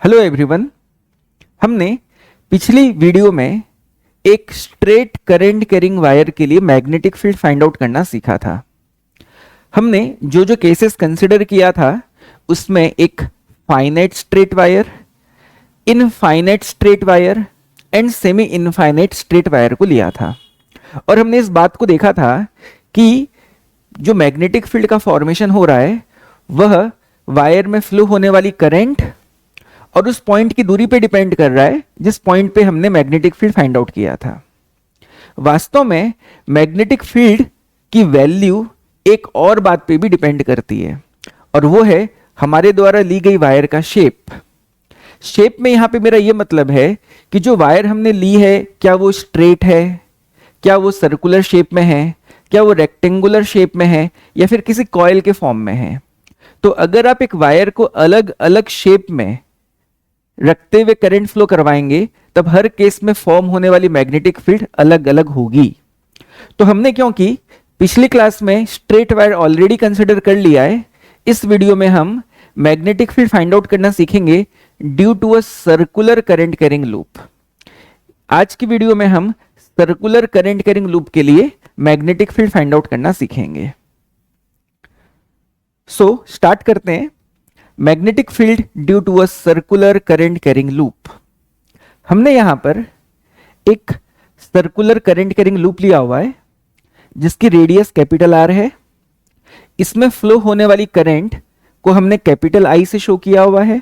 Hello everyone. हमने पिछली video में एक स्ट्रेट करंट कैरिंग वायर के लिए मैग्नेटिक फील्ड फाइंड आउट करना सीखा था। हमने जो जो केसेस कंसिडर किया था उसमें एक finite straight wire, infinite straight wire and semi infinite straight wire को लिया था। और हमने इस बात को देखा था कि जो मैग्नेटिक फील्ड का फॉर्मेशन हो रहा है वह वायर में फ्लो होने वाली करंट और उस पॉइंट की दूरी पे डिपेंड कर रहा है जिस पॉइंट पे हमने मैग्नेटिक फील्ड फाइंड आउट किया था। वास्तव में मैग्नेटिक फील्ड की वैल्यू एक और बात पे भी डिपेंड करती है और वो है हमारे द्वारा ली गई वायर का शेप। शेप में यहां पे मेरा ये मतलब है कि जो वायर हमने ली है क्या वो स्ट्रेट है, क्या वो सर्कुलर शेप में है, क्या वो रेक्टेंगुलर शेप में है या फिर किसी कॉइल के फॉर्म में है। तो अगर आप एक वायर को अलग अलग शेप में रखते हुए करंट फ्लो करवाएंगे तब हर केस में फॉर्म होने वाली मैग्नेटिक फील्ड अलग अलग होगी। तो हमने क्योंकि पिछली क्लास में स्ट्रेट वायर ऑलरेडी कंसिडर कर लिया है, इस वीडियो में हम मैग्नेटिक फील्ड फाइंड आउट करना सीखेंगे due to a circular current carrying loop. आज की वीडियो में हम सर्कुलर करंट कैरिंग लूप के लिए मैग्नेटिक फील्ड फाइंड आउट करना सीखेंगे। सो स्टार्ट करते हैं। Magnetic field due to a circular current carrying loop. हमने यहां पर एक सर्कुलर करंट कैरिंग लूप लिया हुआ है जिसकी रेडियस कैपिटल आर है। इसमें फ्लो होने वाली करंट को हमने कैपिटल आई से शो किया हुआ है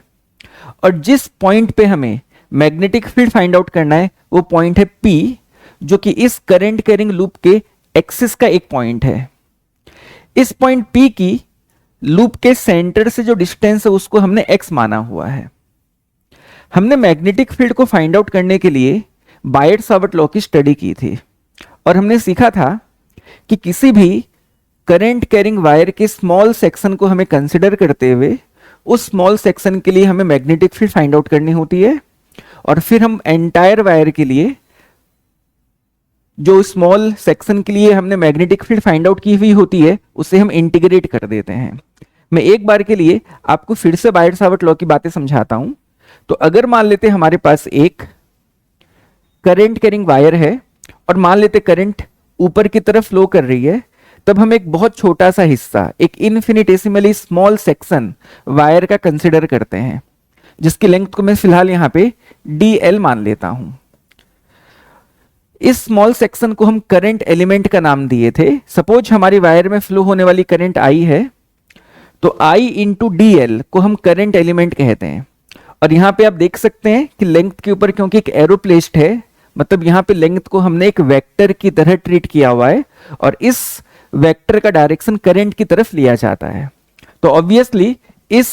और जिस पॉइंट पे हमें मैग्नेटिक फील्ड फाइंड आउट करना है वो पॉइंट है पी, जो कि इस करंट कैरिंग लूप के एक्सिस का एक पॉइंट है। इस पॉइंट पी की लूप के सेंटर से जो डिस्टेंस है उसको हमने x माना हुआ है। हमने मैग्नेटिक फील्ड को फाइंड आउट करने के लिए बायट-सावर्ट लॉ की स्टडी की थी और हमने सीखा था कि किसी भी करंट कैरिंग वायर के स्मॉल सेक्शन को हमें कंसिडर करते हुए उस स्मॉल सेक्शन के लिए हमें मैग्नेटिक फील्ड फाइंड आउट करनी होती है और फिर हम एंटायर वायर के लिए जो स्मॉल सेक्शन के लिए हमने मैग्नेटिक फील्ड फाइंड आउट की हुई होती है उसे हम इंटीग्रेट कर देते हैं। मैं एक बार के लिए आपको फिर से बायट-सावर्ट लॉ की बातें समझाता हूं। तो अगर मान लेते हमारे पास एक करंट कैरिंग वायर है और मान लेते करंट ऊपर की तरफ फ्लो कर रही है, तब हम एक बहुत छोटा सा हिस्सा, एक इन्फिनिटेसिमली स्मॉल सेक्शन वायर का कंसिडर करते हैं जिसकी लेंथ को मैं फिलहाल यहां पे dl मान लेता हूं। इस स्मॉल सेक्शन को हम करंट एलिमेंट का नाम दिए थे। सपोज हमारी वायर में फ्लो होने वाली करंट आई है तो I इंटू DL को हम करंट एलिमेंट कहते हैं। और यहां पे आप देख सकते हैं कि लेंथ के ऊपर क्योंकि एक एरो प्लेस्ड है, मतलब यहां पे लेंथ को हमने एक वेक्टर की तरह ट्रीट किया हुआ है और इस वेक्टर का डायरेक्शन करंट की तरफ लिया जाता है। तो ऑब्वियसली इस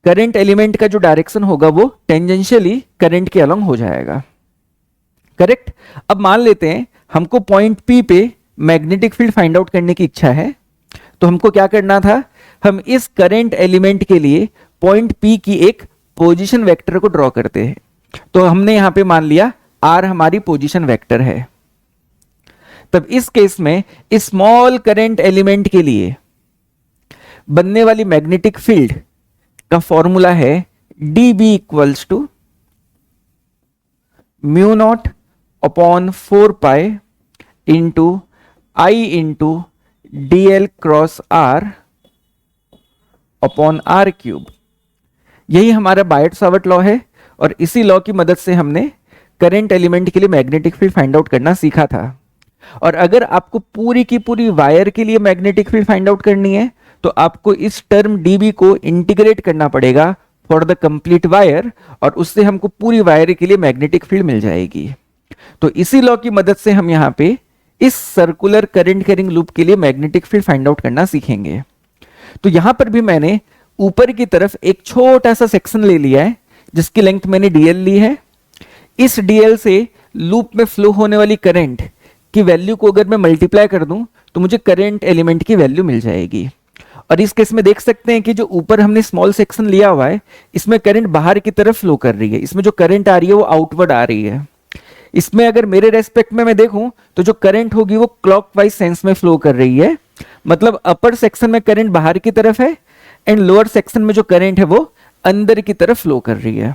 करंट एलिमेंट का जो डायरेक्शन होगा वो टेंजेंशियली करंट के अलोंग हो जाएगा। करेक्ट। अब मान लेते हैं हमको पॉइंट P पे मैग्नेटिक फील्ड फाइंड आउट करने की इच्छा है, तो हमको क्या करना था, हम इस करंट एलिमेंट के लिए पॉइंट P की एक पोजीशन वेक्टर को ड्रॉ करते हैं। तो हमने यहां पे मान लिया R हमारी पोजीशन वेक्टर है। तब इस केस में इस स्मॉल करंट एलिमेंट के लिए बनने वाली मैग्नेटिक फील्ड का फॉर्मूला है dB equals to mu not upon 4 pi into I into dl cross r upon r cube. यही हमारा बायट-सावर्ट लॉ है और इसी लॉ की मदद से हमने करंट एलिमेंट के लिए मैग्नेटिक फील्ड फाइंड आउट करना सीखा था। और अगर आपको पूरी की पूरी वायर के लिए मैग्नेटिक फील्ड फाइंड आउट करनी है तो आपको इस टर्म dB को इंटीग्रेट करना पड़ेगा फॉर द कंप्लीट वायर और उससे हमको पूरी वायर के लिए मैग्नेटिक फील्ड मिल जाएगी। तो इसी लॉ की मदद से हम यहां पे इस सर्कुलर करंट कैरिंग लूप के लिए मैग्नेटिक फील्ड फाइंड आउट करना सीखेंगे। तो यहां पर भी मैंने ऊपर की तरफ एक छोटा सा सेक्शन ले लिया है जिसकी लेंथ मैंने dl ली है। इस dl से लूप में फ्लो होने वाली करंट की वैल्यू को अगर मैं मल्टीप्लाई कर दूं तो मुझे करंट एलिमेंट की वैल्यू मिल जाएगी। और इस केस में देख सकते हैं कि जो ऊपर हमने स्मॉल सेक्शन लिया हुआ है इसमें करंट बाहर की तरफ फ्लो कर रही है, इसमें जो करंट आ रही है वो आउटवर्ड आ रही है। इसमें अगर मेरे रेस्पेक्ट में मैं देखूं तो जो करंट होगी वो क्लॉकवाइज सेंस में फ्लो कर रही है, मतलब अपर सेक्शन में करंट बाहर की तरफ है एंड लोअर सेक्शन में जो करंट है वो अंदर की तरफ फ्लो कर रही है।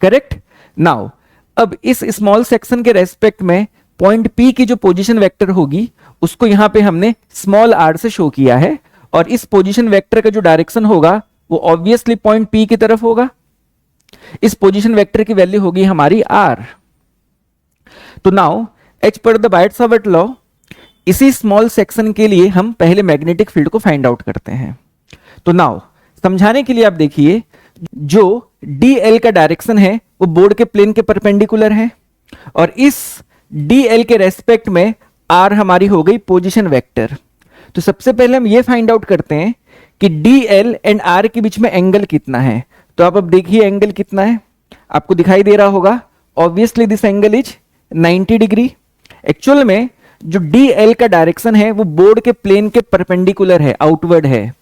करेक्ट। नाउ अब इस स्मॉल सेक्शन के रेस्पेक्ट में पॉइंट P की जो पोजीशन वेक्टर होगी उसको यहां पे हमने स्मॉल r से शो किया है, और इस पोजीशन वेक्टर का जो डायरेक्शन होगा वो ऑब्वियसली पॉइंट P की तरफ होगा। इस पोजीशन वेक्टर की वैल्यू होगी हमारी r। तो now as per the Biot Savart law इसी स्मॉल सेक्शन के लिए हम पहले मैग्नेटिक फील्ड को फाइंड आउट करते हैं। तो नाउ समझाने के लिए आप देखिए, जो dl का डायरेक्शन है वो बोर्ड के प्लेन के परपेंडिकुलर है, और इस dl के रेस्पेक्ट में r हमारी हो गई पोजीशन वेक्टर। तो सबसे पहले हम ये फाइंड आउट करते हैं कि dl एंड r के बीच में एंगल कितना है। तो आप अब देखिए एंगल कितना है, आपको दिखाई दे रहा होगा। Obviously this angle is 90 degree. Actual में जो dl का डायरेक्शन है वो बोर्ड के प्लेन के परपेंडिकुलर है, आउटवर्ड है,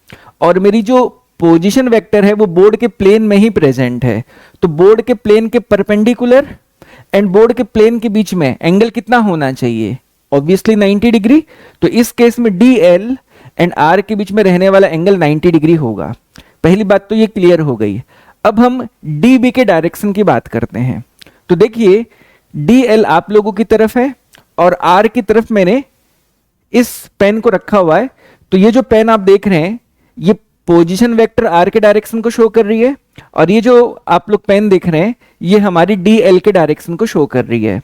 और मेरी जो पोजीशन वेक्टर है वो बोर्ड के प्लेन में ही प्रेजेंट है। तो बोर्ड के प्लेन के परपेंडिकुलर एंड बोर्ड के प्लेन के बीच में एंगल कितना होना चाहिए, ऑब्वियसली 90 डिग्री। तो इस केस में dl एंड r के बीच में रहने वाला एंगल 90 डिग्री होगा। पहली बात तो ये क्लियर हो गई। अब हम db के डायरेक्शन की बात करते हैं। तो देखिए dl आप लोगों की तरफ है और r की तरफ मैंने इस पेन को रखा हुआ है। तो ये जो पेन आप देख रहे हैं ये पोजीशन वेक्टर r के डायरेक्शन को शो कर रही है, और ये जो आप लोग पेन देख रहे हैं ये हमारी dl के डायरेक्शन को शो कर रही है।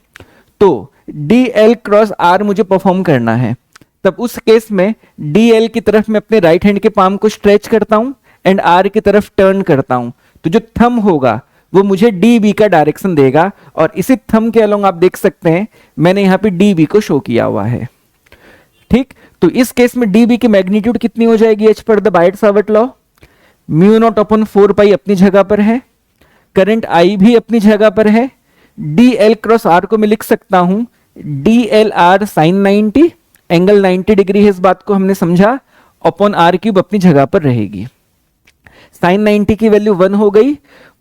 तो dl क्रॉस r मुझे परफॉर्म करना है, तब उस केस में dl की तरफ मैं अपने राइट हैंड के पाम को स्ट्रेच करता हूं एंड r की तरफ टर्न करता हूं। तो जो थंब होगा वो मुझे db का डायरेक्शन देगा, और इसी थंब के अलोंग आप देख सकते हैं मैंने यहां पे db को शो किया हुआ है। ठीक, तो इस केस में db की मैग्नीट्यूड कितनी हो जाएगी as per the Biot Savart law, mu not upon 4 pi अपनी जगह पर है, करंट I भी अपनी जगह पर है, dl क्रॉस r को मैं लिख सकता हूं dlr sin 90, एंगल 90 डिग्री है, इस बात को हमने समझा, अपॉन r क्यूब अपनी जगह पर रहेगी। sin 90 की वैल्यू 1 हो गई,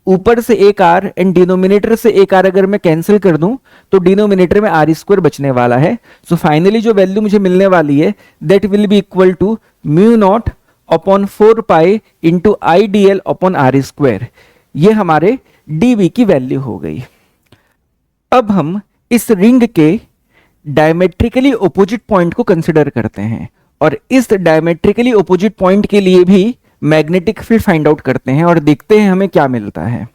ऊपर से एक r एंड डिनोमिनेटर से एक r अगर मैं कैंसिल कर दूं तो डिनोमिनेटर में r स्क्वायर बचने वाला है। सो फाइनली जो वैल्यू मुझे मिलने वाली है that will be equal to mu not upon 4 pi into I d l upon r square. ये हमारे dv की वैल्यू हो गई। अब हम इस रिंग के डायमेट्रिकली ऑपोजिट पॉइंट को कंसिडर करते हैं, और इस डायमेट्रिकली ऑपोजिट पॉइंट के लिए भी मैग्नेटिक फील्ड फाइंड आउट करते हैं और देखते हैं हमें क्या मिलता है।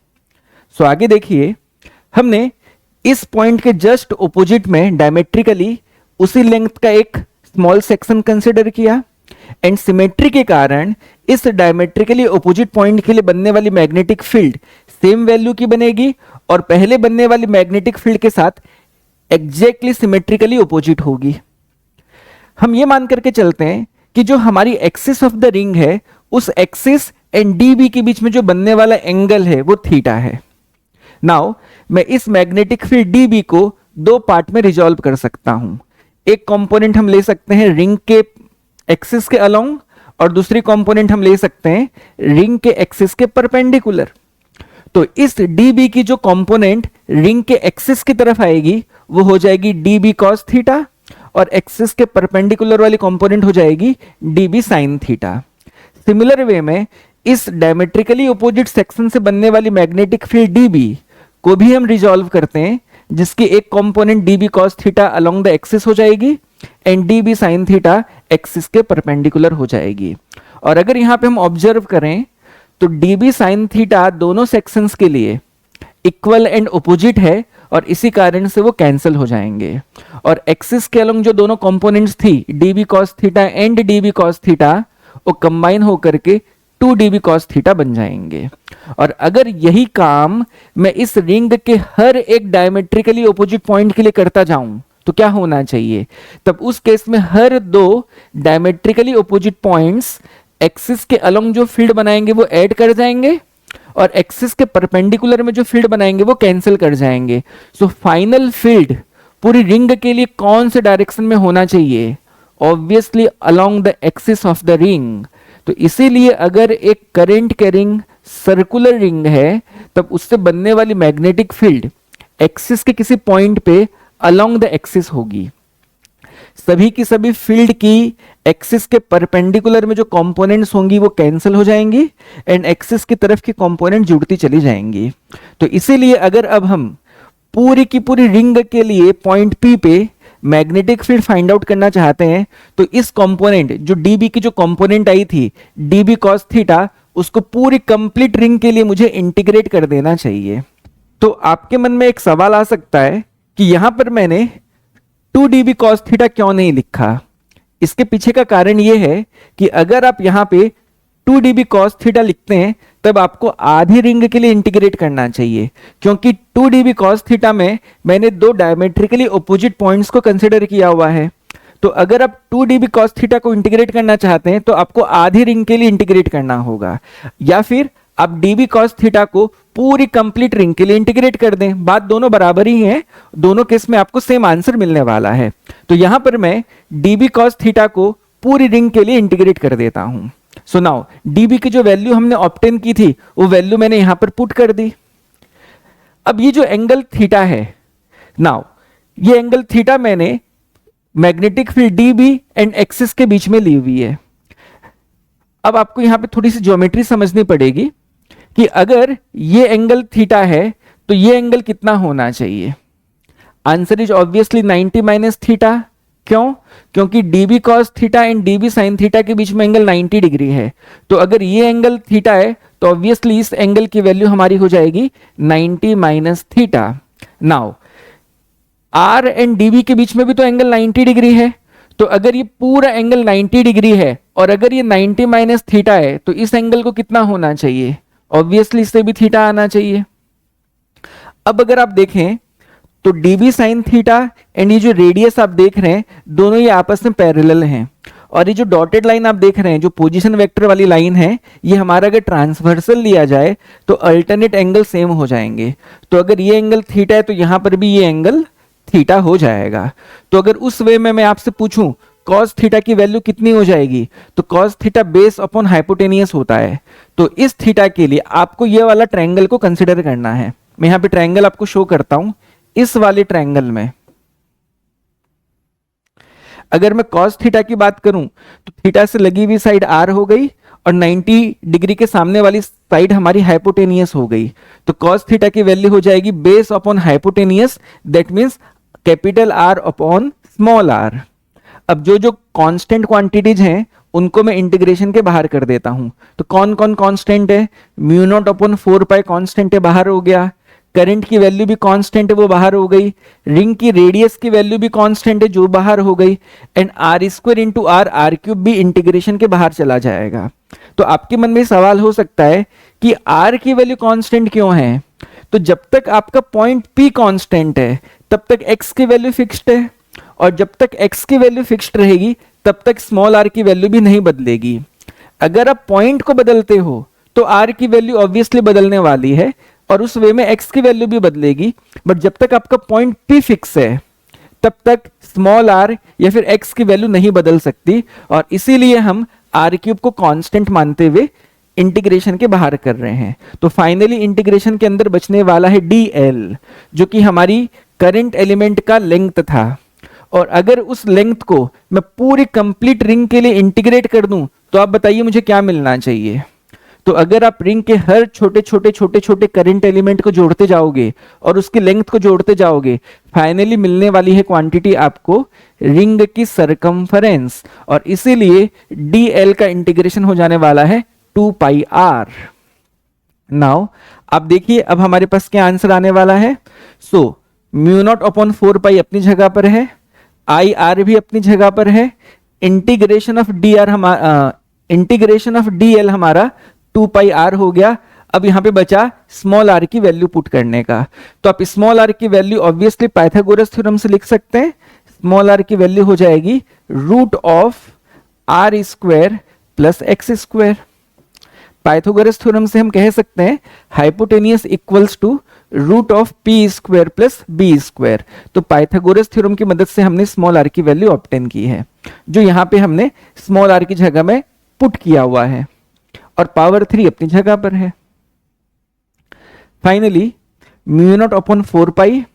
सो आगे देखिए, हमने इस पॉइंट के जस्ट ऑपोजिट में डायमेट्रिकली उसी लेंथ का एक स्मॉल सेक्शन कंसिडर किया, एंड सिमेट्री के कारण इस डायमेट्रिकली ऑपोजिट पॉइंट के लिए बनने वाली मैग्नेटिक फील्ड सेम वैल्यू की बनेगी और पहले बनने वाली मैग्नेटिक फील्ड के साथ एग्जैक्टली सिमेट्रिकली ऑपोजिट होगी। हम ये मान करके चलते हैं कि जो हमारी एक्सिस ऑफ द रिंग है उस एक्सिस एंड db के बीच में जो बनने वाला एंगल है वो थीटा है। नाउ मैं इस मैग्नेटिक फील्ड db को दो पार्ट में रिजॉल्व कर सकता हूं। एक कंपोनेंट हम ले सकते हैं रिंग के एक्सिस के अलोंग, और दूसरी कंपोनेंट हम ले सकते हैं रिंग के एक्सिस के परपेंडिकुलर। तो इस db की जो कंपोनेंट रिंग के एक्सिस की तरफ आएगी वो हो जाएगी db cos थीटा, और एक्सिस के परपेंडिकुलर वाली कंपोनेंट हो जाएगी db sin theta. Similar way में इस डायमेट्रिकली ऑपोजिट सेक्शन से बनने वाली मैग्नेटिक फील्ड db को भी हम रिजॉल्व करते हैं, जिसकी एक component db cos theta along the axis हो जाएगी and db sin theta axis के परपेंडिकुलर हो जाएगी। और अगर यहां पे हम ऑब्जर्व करें तो db sin थीटा दोनों सेक्शंस के लिए इक्वल एंड ऑपोजिट है, और इसी कारण से वो कैंसिल हो जाएंगे, और एक्सिस के अलोंग जो दोनों कंपोनेंट्स थी db cos theta and db cos theta वो कंबाइन होकर के 2db cos थीटा बन जाएंगे। और अगर यही काम मैं इस रिंग के हर एक डायमेट्रिकली ऑपोजिट पॉइंट के लिए करता जाऊं तो क्या होना चाहिए, तब उस केस में हर दो डायमेट्रिकली ऑपोजिट पॉइंट्स एक्सिस के अलोंग जो फील्ड बनाएंगे वो ऐड कर जाएंगे, और एक्सिस के परपेंडिकुलर में जो फील्ड बनाएंगे वो कैंसिल कर जाएंगे। सो फाइनल फील्ड पूरी रिंग के लिए कौन से डायरेक्शन में होना चाहिए, obviously along the axis of the ring. तो इसीलिए अगर एक करंट कैरिंग सर्कुलर रिंग है तब उससे बनने वाली मैग्नेटिक फील्ड एक्सिस के किसी पॉइंट पे अलोंग द एक्सिस होगी। सभी की सभी फील्ड की एक्सिस के परपेंडिकुलर में जो कंपोनेंट्स होंगी वो कैंसिल हो जाएंगी एंड एक्सिस की तरफ की कंपोनेंट जुड़ती चली जाएंगी। तो इसीलिए अगर अब हम पूरी की पूरी रिंग के लिए पॉइंट पी पे मैग्नेटिक फील्ड फाइंड आउट करना चाहते हैं तो इस कंपोनेंट जो डीबी की जो कंपोनेंट आई थी डीबी कॉस थीटा, उसको पूरी कंप्लीट रिंग के लिए मुझे इंटीग्रेट कर देना चाहिए। तो आपके मन में एक सवाल आ सकता है कि यहां पर मैंने 2 dB cos थीटा क्यों नहीं लिखा। इसके पीछे का कारण यह है कि अगर आप यहां पे 2 dB cos थीटा लिखते हैं तब आपको आधी रिंग के लिए इंटीग्रेट करना चाहिए, क्योंकि 2 dB cos थीटा में मैंने दो डायमेट्रिकली ऑपोजिट पॉइंट्स को कंसिडर किया हुआ है। तो अगर आप 2 dB cos थीटा को इंटीग्रेट करना चाहते हैं तो आपको आधी रिंग के लिए इंटीग्रेट करना होगा, या फिर आप dB cos थीटा को पूरी कंप्लीट रिंग के लिए इंटीग्रेट कर दें। बात दोनों बराबर ही है, दोनों केस में आपको सेम आंसर मिलने वाला है। तो यहां पर मैं dB cos थीटा को पूरी रिंग के लिए इंटीग्रेट कर देता हूं। सो नाउ dB की जो वैल्यू हमने ऑब्टेन की थी वो वैल्यू मैंने यहां पर पुट कर दी। अब ये जो एंगल थीटा है, नाउ ये एंगल थीटा मैंने magnetic field dB and axis के बीच में ली हुई है। अब आपको यहां पे थोड़ी सी ज्योमेट्री समझनी पड़ेगी कि अगर ये एंगल थीटा है तो ये एंगल कितना होना चाहिए। Answer is obviously 90 minus theta. क्यों? क्योंकि dB cos theta and dB sin theta के बीच में एंगल 90 डिग्री है। तो अगर ये एंगल थीटा है तो ऑब्वियसली इस एंगल की वैल्यू हमारी हो जाएगी 90 minus theta. Now R and dB के बीच में भी तो एंगल 90 डिग्री है, तो अगर ये पूरा एंगल 90 डिग्री है और अगर ये 90 माइनस थीटा है तो इस एंगल को कितना होना चाहिए? ऑब्वियसली इससे भी थीटा आना चाहिए। अब अगर आप देखें तो dB sin थीटा एंड ये जो रेडियस आप देख रहे हैं दोनों ये आपस में पैरेलल हैं, और ये जो डॉटेड लाइन आप देख रहे हैं जो पोजीशन वेक्टर वाली लाइन है ये हमारा अगर ट्रांसवर्सल लिया जाए तो अल्टरनेट एंगल सेम हो जाएंगे। तो अगर ये एंगल थीटा है तो यहां पर भी ये एंगल थीटा हो जाएगा। तो अगर उस वे में मैं आपसे पूछूं cos थीटा की वैल्यू कितनी हो जाएगी, तो cos theta base upon hypotenuse होता है। तो इस थीटा के लिए आपको ये वाला ट्रायंगल को कंसिडर करना है। मैं यहां पे ट्रायंगल आपको शो करता हूं। इस वाले ट्रायंगल में अगर मैं cos थीटा की बात करूं तो थीटा से लगी हुई साइड r हो गई और 90 डिग्री के सामने वाली साइड हमारी हाइपोटेनियस हो गई। तो cos थीटा की वैल्यू हो जाएगी base upon hypotenuse, that means capital R upon small r। अब जो जो कांस्टेंट क्वांटिटीज हैं उनको मैं इंटीग्रेशन के बाहर कर देता हूं। तो कौन कौन कांस्टेंट है? म्यू नॉट अपॉन 4 पाई कांस्टेंट है, बाहर हो गया। करंट की वैल्यू भी कांस्टेंट है, वो बाहर हो गई। रिंग की रेडियस की वैल्यू भी कांस्टेंट है, जो बाहर हो गई। And are square into r, r cube भी इंटीग्रेशन के बाहर चला जाएगा। तो आपके मन में सवाल हो सकता है कि आर की वैल्यू कांस्टेंट क्यों है? तो जब तक आपका पॉइंट पी कांस्टेंट है तब तक एक्स की वैल्यू फिक्स्ड है, और जब तक एक्स की वैल्यू फिक्स्ड रहेगी तब तक स्मॉल आर की वैल्यू भी नहीं बदलेगी। अगर आप पॉइंट को बदलते हो तो आर की वैल्यू ऑब्वियसली बदलने वाली है और उस वे में एक्स की वैल्यू भी बदलेगी। बट जब तक आपका पॉइंट पी फिक्स है तब तक स्मॉल आर या फिर एक्स की वैल्यू नहीं बदल सकती, और इसीलिए हम आर क्यूब को कांस्टेंट मानते हुए इंटीग्रेशन के बाहर कर रहे हैं। तो फाइनली इंटीग्रेशन के अंदर बचने वाला है dl, जो कि हमारी करंट एलिमेंट का लेंथ था। और अगर उस लेंथ को मैं पूरी कंप्लीट रिंग के लिए इंटीग्रेट कर दूं तो आप बताइए मुझे क्या मिलना चाहिए? तो अगर आप रिंग के हर छोटे छोटे करंट एलिमेंट को जोड़ते जाओगे और उसकी लेंथ को जोड़ते जाओगे, फाइनली मिलने वाली है क्वांटिटी आपको रिंग की सरकमफरेंस, और इसीलिए dl का इंटीग्रेशन हो जाने वाला है 2 पाई r। नाउ आप देखिए अब हमारे पास क्या आंसर आने वाला है। So mu naught upon 4 pi अपनी जगह पर है, आई आर भी अपनी जगह पर है, इंटीग्रेशन ऑफ dl हमारा 2 पाई r हो गया। अब यहां पे बचा स्मॉल r की वैल्यू पुट करने का। तो आप स्मॉल r की वैल्यू ऑब्वियसली पाइथागोरस थ्योरम से लिख सकते हैं। स्मॉल r की वैल्यू हो जाएगी root of r square plus x square. Pythagoras theorem से हम कह सकते हैं hypotenuse equals to root of p square plus b square. तो पाइथागोरस थ्योरम की मदद से हमने स्मॉल r की वैल्यू ऑब्टेन की है, जो यहां पे हमने स्मॉल r की जगह में पुट किया हुआ है, और पावर 3 अपनी जगह पर है। Finally mu naught upon 4 pi,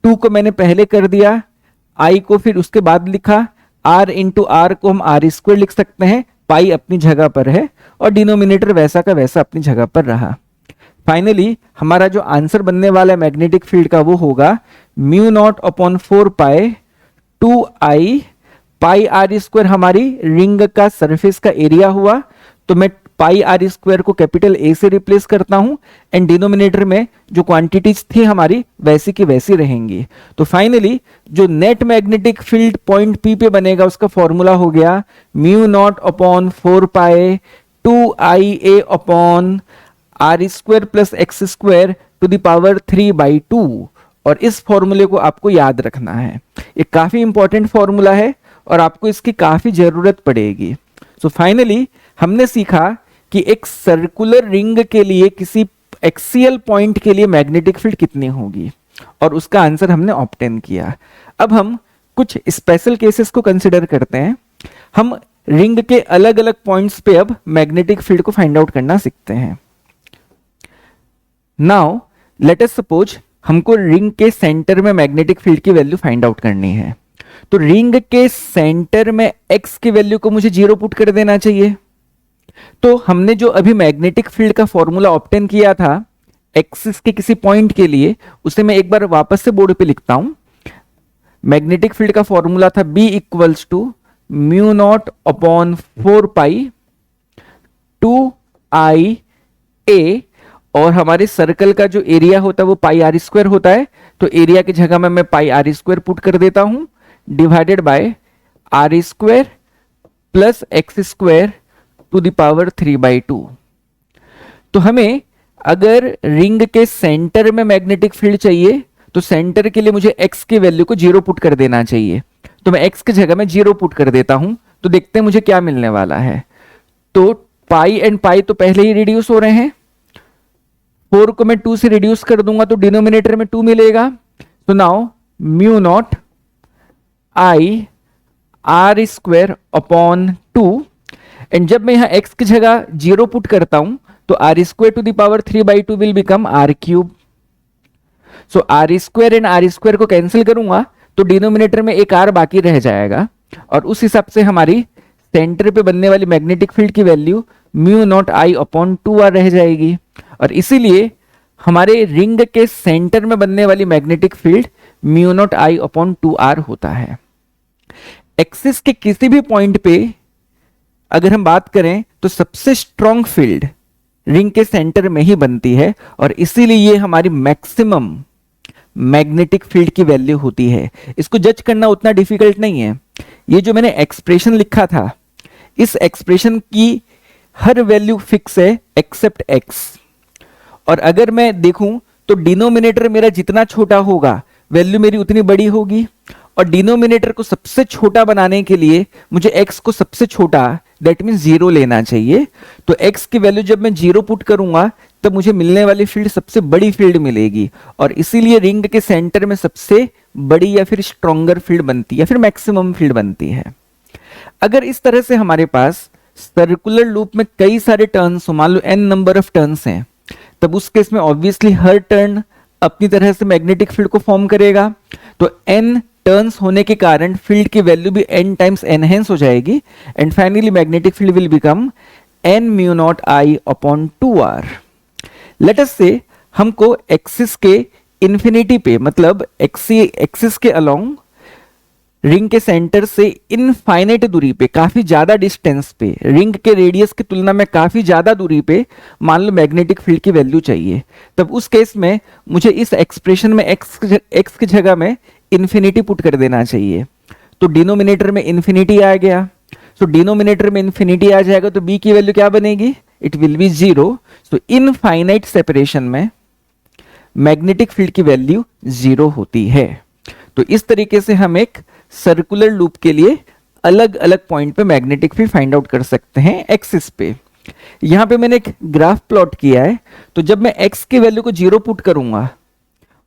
2 को मैंने पहले कर दिया, आई को फिर उसके बाद लिखा, आर इंटू आर को हम आर स्क्वायर लिख सकते हैं, पाई अपनी जगह पर है और डिनोमिनेटर वैसा का वैसा अपनी जगह पर रहा। फाइनली हमारा जो आंसर बनने वाला है मैग्नेटिक फील्ड का वो होगा mu not upon 4 pi 2 I, pi are square हमारी रिंग का सरफेस का एरिया हुआ, तो मैं पाई आर स्क्वायर को कैपिटल ए से रिप्लेस करता हूं एंड डिनोमिनेटर में जो क्वांटिटीज थी हमारी वैसी की वैसी रहेंगी। तो फाइनली जो net magnetic field point p पे बनेगा उसका फॉर्मूला हो गया mu not upon 4 pi 2 I A upon r square plus x square to the power 3/2। और इस फॉर्मूले को आपको याद रखना है, ये काफी इंपॉर्टेंट फॉर्मूला है और आपको इसकी काफी जरूरत पड़ेगी। सो फाइनली हमने सीखा कि एक सर्कुलर रिंग के लिए किसी एक्सियल पॉइंट के लिए मैग्नेटिक फील्ड कितनी होगी और उसका आंसर हमने ऑब्टेन किया। अब हम कुछ स्पेशल केसेस को कंसिडर करते हैं। हम रिंग के अलग अलग पॉइंट्स पे अब मैग्नेटिक फील्ड को फाइंड आउट करना सीखते हैं। नाउ लेट अस सपोज हमको रिंग के सेंटर में मैग्नेटिक फील्ड की वैल्यू फाइंड आउट करनी है, तो रिंग के सेंटर में x की वैल्यू को मुझे 0 पुट कर देना चाहिए। तो हमने जो अभी मैग्नेटिक फील्ड का फॉर्मूला ऑब्टेन किया था एक्सिस के किसी पॉइंट के लिए, उसे मैं एक बार वापस से बोर्ड पे लिखता हूं। मैग्नेटिक फील्ड का फॉर्मूला था B equals to mu not upon 4 pi 2 I A, और हमारे सर्कल का जो एरिया होता है वो पाई आर स्क्वायर होता है, तो एरिया की जगह में मैं पाई आर स्क्वायर पुट कर देता हूं divided by R square plus x square to the power 3/2। तो हमें अगर रिंग के सेंटर में मैग्नेटिक फील्ड चाहिए तो सेंटर के लिए मुझे x की वैल्यू को 0 पुट कर देना चाहिए, तो मैं x की जगह में 0 पुट कर देता हूं। तो देखते हैं मुझे क्या मिलने वाला है। तो पाई एंड पाई तो पहले ही रिड्यूस हो रहे हैं, 4 को मैं 2 से रिड्यूस कर दूंगा तो डिनोमिनेटर में 2 मिलेगा। तो now mu not I R square upon 2, and जब मैं यहां x की जगह 0 पुट करता हूं तो R square to the power 3/2 will become R cube. So R square and are square को कैंसिल करूंगा तो डिनोमिनेटर में एक आर बाकी रह जाएगा, और उस हिसाब से हमारी सेंटर पे बनने वाली मैग्नेटिक फील्ड की value mu naught I upon 2r रह जाएगी। और इसीलिए हमारे रिंग के सेंटर में बनने वाली magnetic field mu naught I upon 2r होता है। एक्सिस के किसी भी पॉइंट पे अगर हम बात करें तो सबसे स्ट्रॉन्ग फील्ड रिंग के सेंटर में ही बनती है, और इसीलिए ये हमारी मैक्सिमम मैग्नेटिक फील्ड की वैल्यू होती है। इसको जज करना उतना डिफिकल्ट नहीं है। ये जो मैंने एक्सप्रेशन लिखा था, इस एक्सप्रेशन की हर वैल्यू फिक्स है एक्सेप्ट x, और अगर मैं देखूं तो डिनोमिनेटर मेरा जितना छोटा होगा वैल्यू मेरी उतनी बड़ी होगी, और डिनोमिनेटर को सबसे छोटा बनाने के लिए मुझे x को सबसे छोटा दैट मीन 0 लेना चाहिए। तो x की वैल्यू जब मैं 0 पुट करूंगा तब मुझे मिलने वाली फील्ड सबसे बड़ी फील्ड मिलेगी, और इसीलिए रिंग के सेंटर में सबसे बड़ी या फिर स्ट्रॉन्गर फील्ड बनती है या फिर मैक्सिमम फील्ड बनती है। अगर इस तरह से हमारे पास सर्कुलर लूप में कई सारे टर्न्स हो, मान लो n नंबर ऑफ टर्न्स हैं, तब उस केस में ऑब्वियसली हर टर्न अपनी तरह से मैग्नेटिक फील्ड को फॉर्म करेगा। तो n टर्न्स होने के कारण फील्ड की वैल्यू भी n टाइम्स एनहेंस हो जाएगी, and finally magnetic field will become n mu naught I upon 2r। Let us से हमको एक्सिस के इंफिनिटी पे, मतलब एक्सिस के अलोंग रिंग के सेंटर से इनफाइनाइट दूरी पे, काफी ज्यादा डिस्टेंस पे, रिंग के रेडियस की तुलना में काफी ज्यादा दूरी पे मान लो मैग्नेटिक फील्ड की वैल्यू चाहिए, तब उस केस में मुझे इस एक्सप्रेशन में x की जगह में इंफिनिटी पुट कर देना चाहिए। तो डिनोमिनेटर में इंफिनिटी आ गया, सो डिनोमिनेटर में इंफिनिटी आ जाएगा तो b की वैल्यू क्या बनेगी, it will B 0। So infinite separation में मैग्नेटिक फील्ड की वैल्यू 0 होती है। तो इस तरीके से हम एक सर्कुलर लूप के लिए अलग अलग पॉइंट पे मैग्नेटिक फील्ड फाइंड आउट कर सकते हैं एक्सिस पे। यहां पे मैंने एक ग्राफ प्लॉट किया है, तो जब मैं x की वैल्यू को 0 पुट करूंगा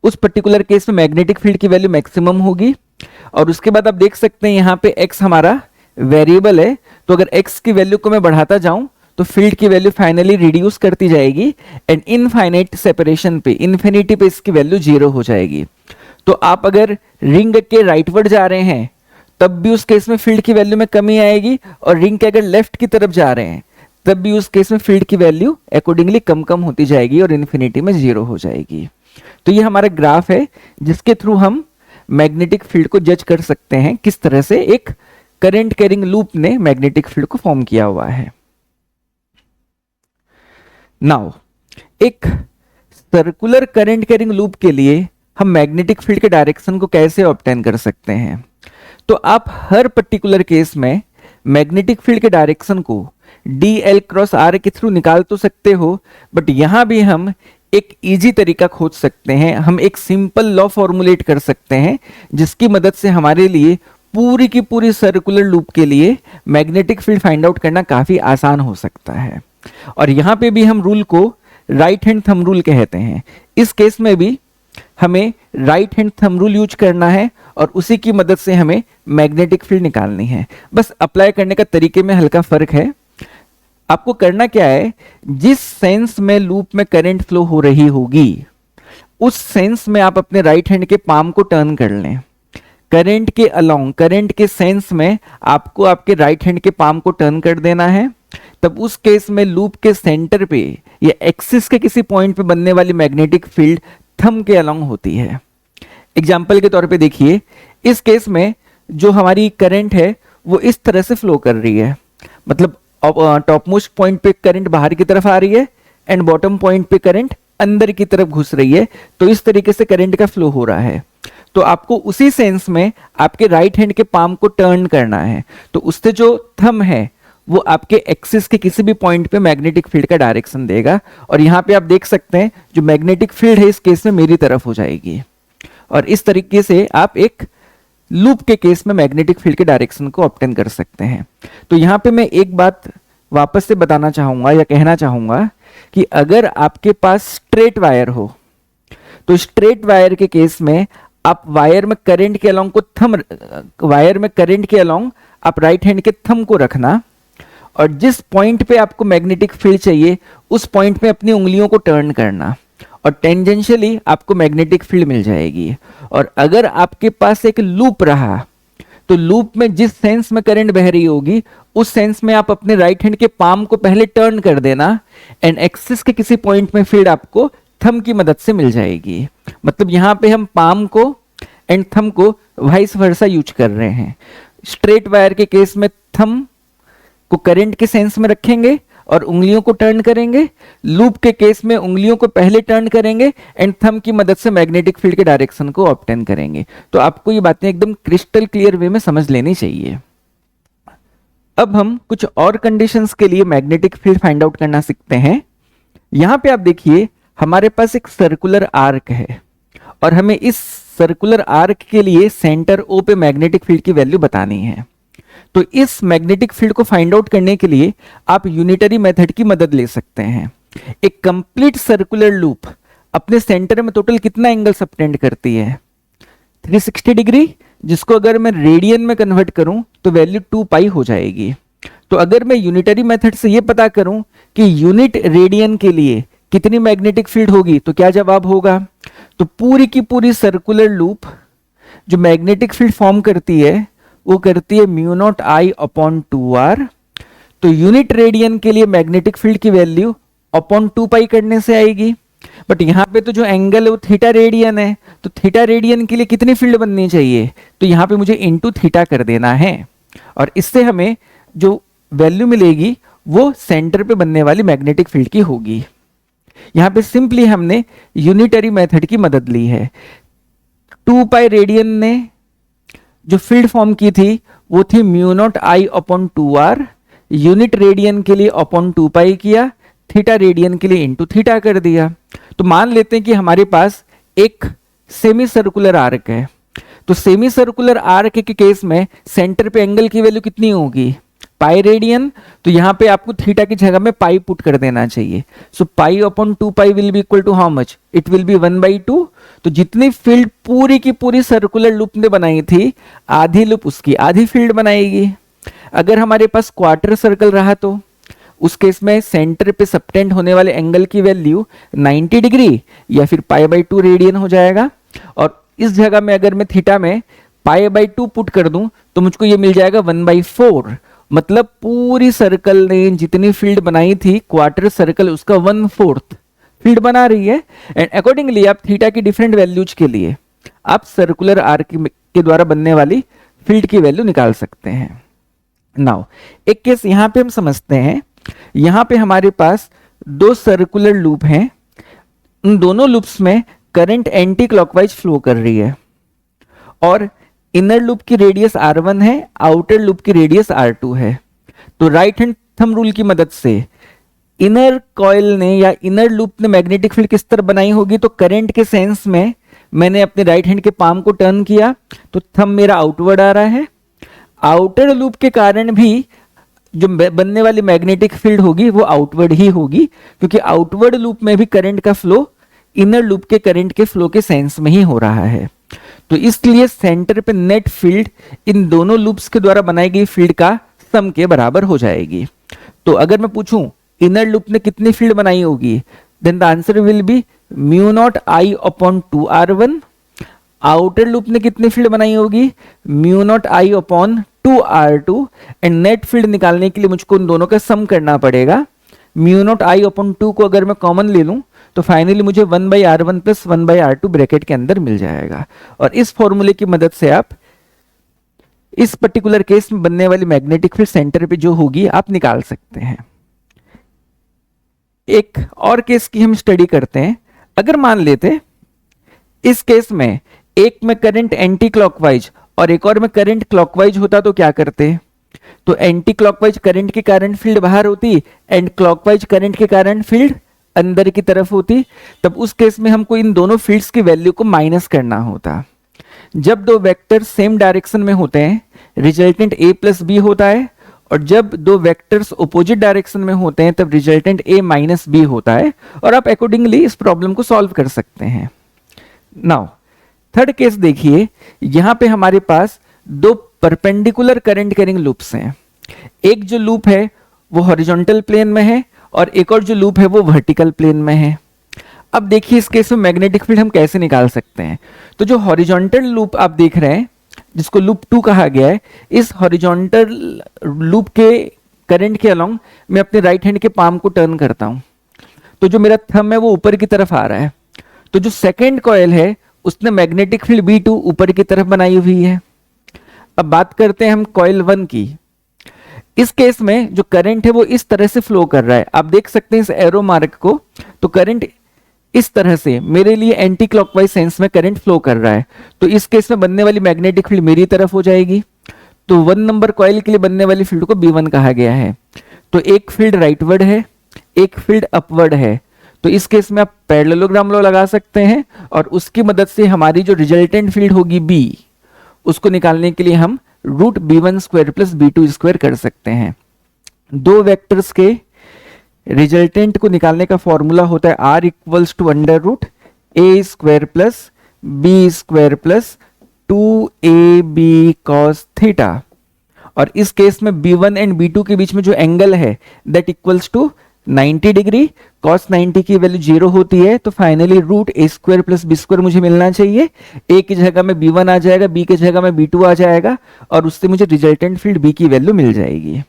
उस पर्टिकुलर केस में मैग्नेटिक फील्ड की वैल्यू मैक्सिमम होगी, और उसके बाद आप देख सकते हैं यहां पे x हमारा वेरिएबल है, तो अगर x की वैल्यू को मैं बढ़ाता जाऊं तो फील्ड की वैल्यू फाइनली रिड्यूस करती जाएगी, एंड इनफाइनाइट सेपरेशन पे, इन्फिनिटी पे इसकी वैल्यू 0 हो जाएगी। तो आप अगर रिंग के राइटवर्ड जा रहे हैं तब भी उस केस में फील्ड की वैल्यू में कमी आएगी, और रिंग के अगर लेफ्ट की तरफ जा रहे हैं तब भी उस केस में फील्ड की वैल्यू अकॉर्डिंगली कम कम होती जाएगी और इन्फिनिटी में 0 हो जाएगी। तो ये हमारा ग्राफ है जिसके थ्रू हम मैग्नेटिक फील्ड को जज कर सकते हैं किस तरह से एक करंट कैरिंग लूप ने मैग्नेटिक फील्ड को फॉर्म किया हुआ है। नाउ एक सर्कुलर करंट कैरिंग लूप के लिए हम मैग्नेटिक फील्ड के डायरेक्शन को कैसे ऑब्टेन कर सकते हैं? तो आप हर पर्टिकुलर केस में मैग्नेटिक फील्ड के डायरेक्शन को dl क्रॉस r के थ्रू निकाल तो सकते हो, बट यहां भी हम एक इजी तरीका खोज सकते हैं। हम एक सिंपल लॉ फॉर्मुलेट कर सकते हैं जिसकी मदद से हमारे लिए पूरी की पूरी सर्कुलर लूप के लिए मैग्नेटिक फील्ड फाइंड आउट करना काफी आसान हो सकता है। और यहां पे भी हम रूल को राइट हैंड थंब रूल कहते हैं। इस केस में भी हमें right hand thumb rule use करना है और उसी की मदद से हमें मैग्नेटिक फील्ड निकालनी है। बस अप्लाई करने का तरीके में हल्का फर्क है। आपको करना क्या है, जिस सेंस में लूप में करंट फ्लो हो रही होगी उस सेंस में आप अपने राइट हैंड के पाम को टर्न कर लें। करंट के अलोंग, करंट के सेंस में आपको आपके राइट हैंड के पाम को टर्न कर देना है। तब उस केस में लूप के सेंटर पे या एक्सिस के किसी पॉइंट पे बनने वाली मैग्नेटिक फील्ड थंब के अलोंग होती है। एग्जाम्पल के तौर पे देखिए, इस केस में जो हमारी करंट है वो इस तरह से फ्लो कर रही है, मतलब टॉप मोस्ट पॉइंट पे करंट बाहर की तरफ आ रही है एंड बॉटम पॉइंट पे करंट अंदर की तरफ घुस रही है। तो इस तरीके से करंट का फ्लो हो रहा है। तो आपको उसी सेंस में आपके राइट हैंड के पाम को टर्न करना है। तो उससे जो थंब है वो आपके एक्सिस के किसी भी पॉइंट पे मैग्नेटिक फील्ड का डायरेक्शन देगा। और यहां पे आप देख सकते हैं जो मैग्नेटिक फील्ड है इस केस में मेरी तरफ हो जाएगी। और इस तरीके से आप एक लूप के केस में मैग्नेटिक फील्ड के डायरेक्शन को ऑब्टेन कर सकते हैं। तो यहां पे मैं एक बात वापस से बताना चाहूंगा या कहना चाहूंगा कि अगर आपके पास स्ट्रेट वायर हो तो स्ट्रेट वायर के केस में आप वायर में करंट के अलोंग को थंब, वायर में करंट के अलोंग आप राइट हैंड के थंब को रखना और जिस पॉइंट पे आपको मैग्नेटिक फील्ड चाहिए उस पॉइंट पे अपनी उंगलियों को टर्न करना और टेंजेंशियली आपको मैग्नेटिक फील्ड मिल जाएगी। और अगर आपके पास एक लूप रहा तो लूप में जिस सेंस में करंट बह रही होगी उस सेंस में आप अपने राइट हैंड के पाम को पहले टर्न कर देना एंड एक्सिस के किसी पॉइंट में फील्ड आपको थंब की मदद से मिल जाएगी। मतलब यहां पे हम पाम को एंड थंब को वाइस वर्सा यूज कर रहे हैं। स्ट्रेट वायर के केस में थंब को करंट के सेंस में रखेंगे और उंगलियों को टर्न करेंगे। लूप के केस में उंगलियों को पहले टर्न करेंगे एंड थंब की मदद से मैग्नेटिक फील्ड के डायरेक्शन को ऑब्टेन करेंगे। तो आपको ये बातें एकदम क्रिस्टल क्लियर वे में समझ लेनी चाहिए। अब हम कुछ और कंडीशंस के लिए मैग्नेटिक फील्ड फाइंड आउट करना सीखते हैं। यहां पे आप देखिए हमारे पास एक सर्कुलर आर्क है और हमें इस सर्कुलर आर्क के लिए सेंटर ओ पे मैग्नेटिक फील्ड की वैल्यू बतानी है। तो इस मैग्नेटिक फील्ड को फाइंड आउट करने के लिए आप यूनिटरी मेथड की मदद ले सकते हैं। एक कंप्लीट सर्कुलर लूप अपने सेंटर में टोटल कितना एंगल सबटेंड करती है? 360 डिग्री, जिसको अगर मैं रेडियन में कन्वर्ट करूं तो वैल्यू 2 पाई हो जाएगी। तो अगर मैं यूनिटरी मेथड से ये पता करूं कि यूनिट रेडियन के लिए कितनी मैग्नेटिक फील्ड होगी तो क्या जवाब होगा? तो पूरी की पूरी सर्कुलर लूप जो मैग्नेटिक फील्ड फॉर्म करती है वो करती है mu naught I upon 2r। तो यूनिट रेडियन के लिए मैग्नेटिक फील्ड की वैल्यू अपॉन 2 पाई करने से आएगी। बट यहां पे तो जो एंगल है वो थीटा रेडियन है, तो थीटा रेडियन के लिए कितनी फील्ड बननी चाहिए? तो यहां पे मुझे इनटू थीटा कर देना है और इससे हमें जो वैल्यू मिलेगी वो सेंटर पे बनने वाली मैग्नेटिक फील्ड की होगी। यहां पे सिंपली हमने यूनिटरी मेथड की मदद ली है। 2 पाई रेडियन ने जो फील्ड फॉर्म की थी वो थी mu naught I upon 2r। Unit radian के लिए अपॉन 2 पाई किया, थीटा रेडियन के लिए इनटू थीटा कर दिया। तो मान लेते हैं कि हमारे पास एक सेमी सर्कुलर आर्क है। तो सेमी सर्कुलर आर्क के केस में सेंटर पे एंगल की वैल्यू कितनी होगी? Pi radian. तो यहां पे आपको थीटा की जगह में पाई पुट कर देना चाहिए। So pi upon 2 pi will be equal to how much? It will be 1/2। तो जितनी फील्ड पूरी की पूरी सर्कुलर लूप ने बनाई थी आधी लूप उसकी आधी फील्ड बनाएगी। अगर हमारे पास क्वार्टर सर्कल रहा तो उस केस में सेंटर पे सबटेंड होने वाले एंगल की वैल्यू 90 डिग्री या फिर पाई/2 रेडियन हो जाएगा। और इस जगह में अगर मैं थीटा में पाई बाई 2 पुट कर दूं तो मुझको ये मिल जाएगा 1/4, मतलब पूरी सर्कल ने जितनी फील्ड बनाई थी क्वार्टर सर्कल उसका 1/4 फील्ड बना रही है। एंड अकॉर्डिंगली आप थीटा की डिफरेंट वैल्यूज के लिए आप सर्कुलर आर्क के द्वारा बनने वाली फील्ड की वैल्यू निकाल सकते हैं। नाउ एक केस यहां पे हम समझते हैं। यहां पे हमारे पास दो सर्कुलर लूप हैं, उन दोनों लूप्स में करंट एंटी क्लॉकवाइज फ्लो कर रही है और इनर लूप की रेडियस r1 है, आउटर लूप की रेडियस r2 है। तो राइट हैंड थंब रूल की मदद से इनर कॉइल ने या इनर लूप ने मैग्नेटिक फील्ड किस तरह बनाई होगी, तो करंट के सेंस में मैंने अपने राइट हैंड के पाम को टर्न किया तो थंब मेरा आउटवर्ड आ रहा है। आउटर लूप के कारण भी जो बनने वाली मैग्नेटिक फील्ड होगी वो आउटवर्ड ही होगी, क्योंकि आउटवर्ड लूप में भी करंट का फ्लो इनर लूप के करंट के फ्लो के सेंस में ही हो रहा है। तो इसलिए सेंटर पे नेट फील्ड इन दोनों लूप्स के द्वारा बनाई गई फील्ड का सम के बराबर हो जाएगी। तो अगर मैं पूछूं इनर लूप ने कितनी फील्ड बनाई होगी, then the answer will be mu not I upon 2r1। Outer loop ने कितनी फील्ड बनाई होगी, mu not I upon 2r2। And net field निकालने के लिए मुझको उन दोनों का सम करना पड़ेगा। म्यू नॉट आई अपॉन 2 को अगर मैं कॉमन ले लूं तो फाइनली मुझे 1/r1 प्लस 1/r2 ब्रैकेट के अंदर मिल जाएगा। और इस फॉर्मूले की मदद से आप इस पर्टिकुलर केस में बनने वाली मैग्नेटिक फील्ड सेंटर पे जो होगी आप निकाल सकते हैं। एक और केस की हम स्टडी करते हैं। अगर मान लेते इस केस में एक में करंट एंटी क्लॉकवाइज और एक और में करंट क्लॉकवाइज होता तो क्या करते, तो एंटी क्लॉकवाइज करंट के कारण फील्ड बाहर होती एंड क्लॉकवाइज करंट के कारण फील्ड अंदर की तरफ होती। तब उस केस में हमको इन दोनों फील्ड्स की वैल्यू को माइनस करना होता। जब दो वेक्टर सेम डायरेक्शन में होते हैं रिजल्टेंट a प्लस बी होता है, और जब दो वेक्टर्स अपोजिट डायरेक्शन में होते हैं तब रिजल्टेंट a माइनस बी होता है। और आप अकॉर्डिंगली इस प्रॉब्लम को सॉल्व कर सकते हैं। नाउ थर्ड केस देखिए, यहां पे हमारे पास दो परपेंडिकुलर करंट कैरिंग लूप्स हैं। एक जो लूप है वो हॉरिजॉन्टल प्लेन में है और एक और जो लूप है वो वर्टिकल प्लेन में है। अब देखिए इस केस में मैग्नेटिक फील्ड हम कैसे निकाल सकते हैं। तो जो हॉरिजॉन्टल लूप आप देख रहे हैं जिसको लूप 2 कहा गया है, इस हॉरिजॉन्टल लूप के करंट के अलोंग मैं अपने राइट हैंड के पाम को टर्न करता हूं तो जो मेरा थंब है वो ऊपर की तरफ आ रहा है। तो जो सेकेंड कॉइल है उसने मैग्नेटिक फील्ड B2 ऊपर की तरफ बनाई हुई है। अब बात करते हैं हम कॉइल 1 की। इस केस में जो करंट है वो इस तरह से फ्लो कर रहा है, आप देख सकते हैं इस एरो मार्क को। तो करंट इस तरह से मेरे लिए एंटी क्लॉकवाइज सेंस में करंट फ्लो कर रहा है। तो इस केस में बनने वाली मैग्नेटिक फील्ड मेरी तरफ हो जाएगी। तो 1 नंबर कॉइल के लिए बनने वाली फील्ड को B1 कहा गया है। तो एक फील्ड राइटवर्ड है, एक फील्ड अपवर्ड है। तो इस केस में आप पैरेललोग्राम लॉ लगा सकते हैं और उसकी मदद से हमारी जो रिजल्टेंट फील्ड होगी B, उसको निकालने के लिए हम root B1 square plus B2 square कर सकते हैं। दो वेक्टर्स के रिजल्टेंट को निकालने का फॉर्मूला होता है R equals to under root A square plus B square plus 2AB cos theta. और इस केस में B1 एंड B2 के बीच में जो एंगल है that equals to 90 degree. cos 90 की वैल्यू 0 होती है तो finally root A square plus B square मुझे मिलना चाहिए। A की जगह में B1 आ जाएगा, B की जगह में B2 आ जाएगा और उससे मुझे रिजल्टेंट फील्ड B की वैल्यू मिल जाएगी।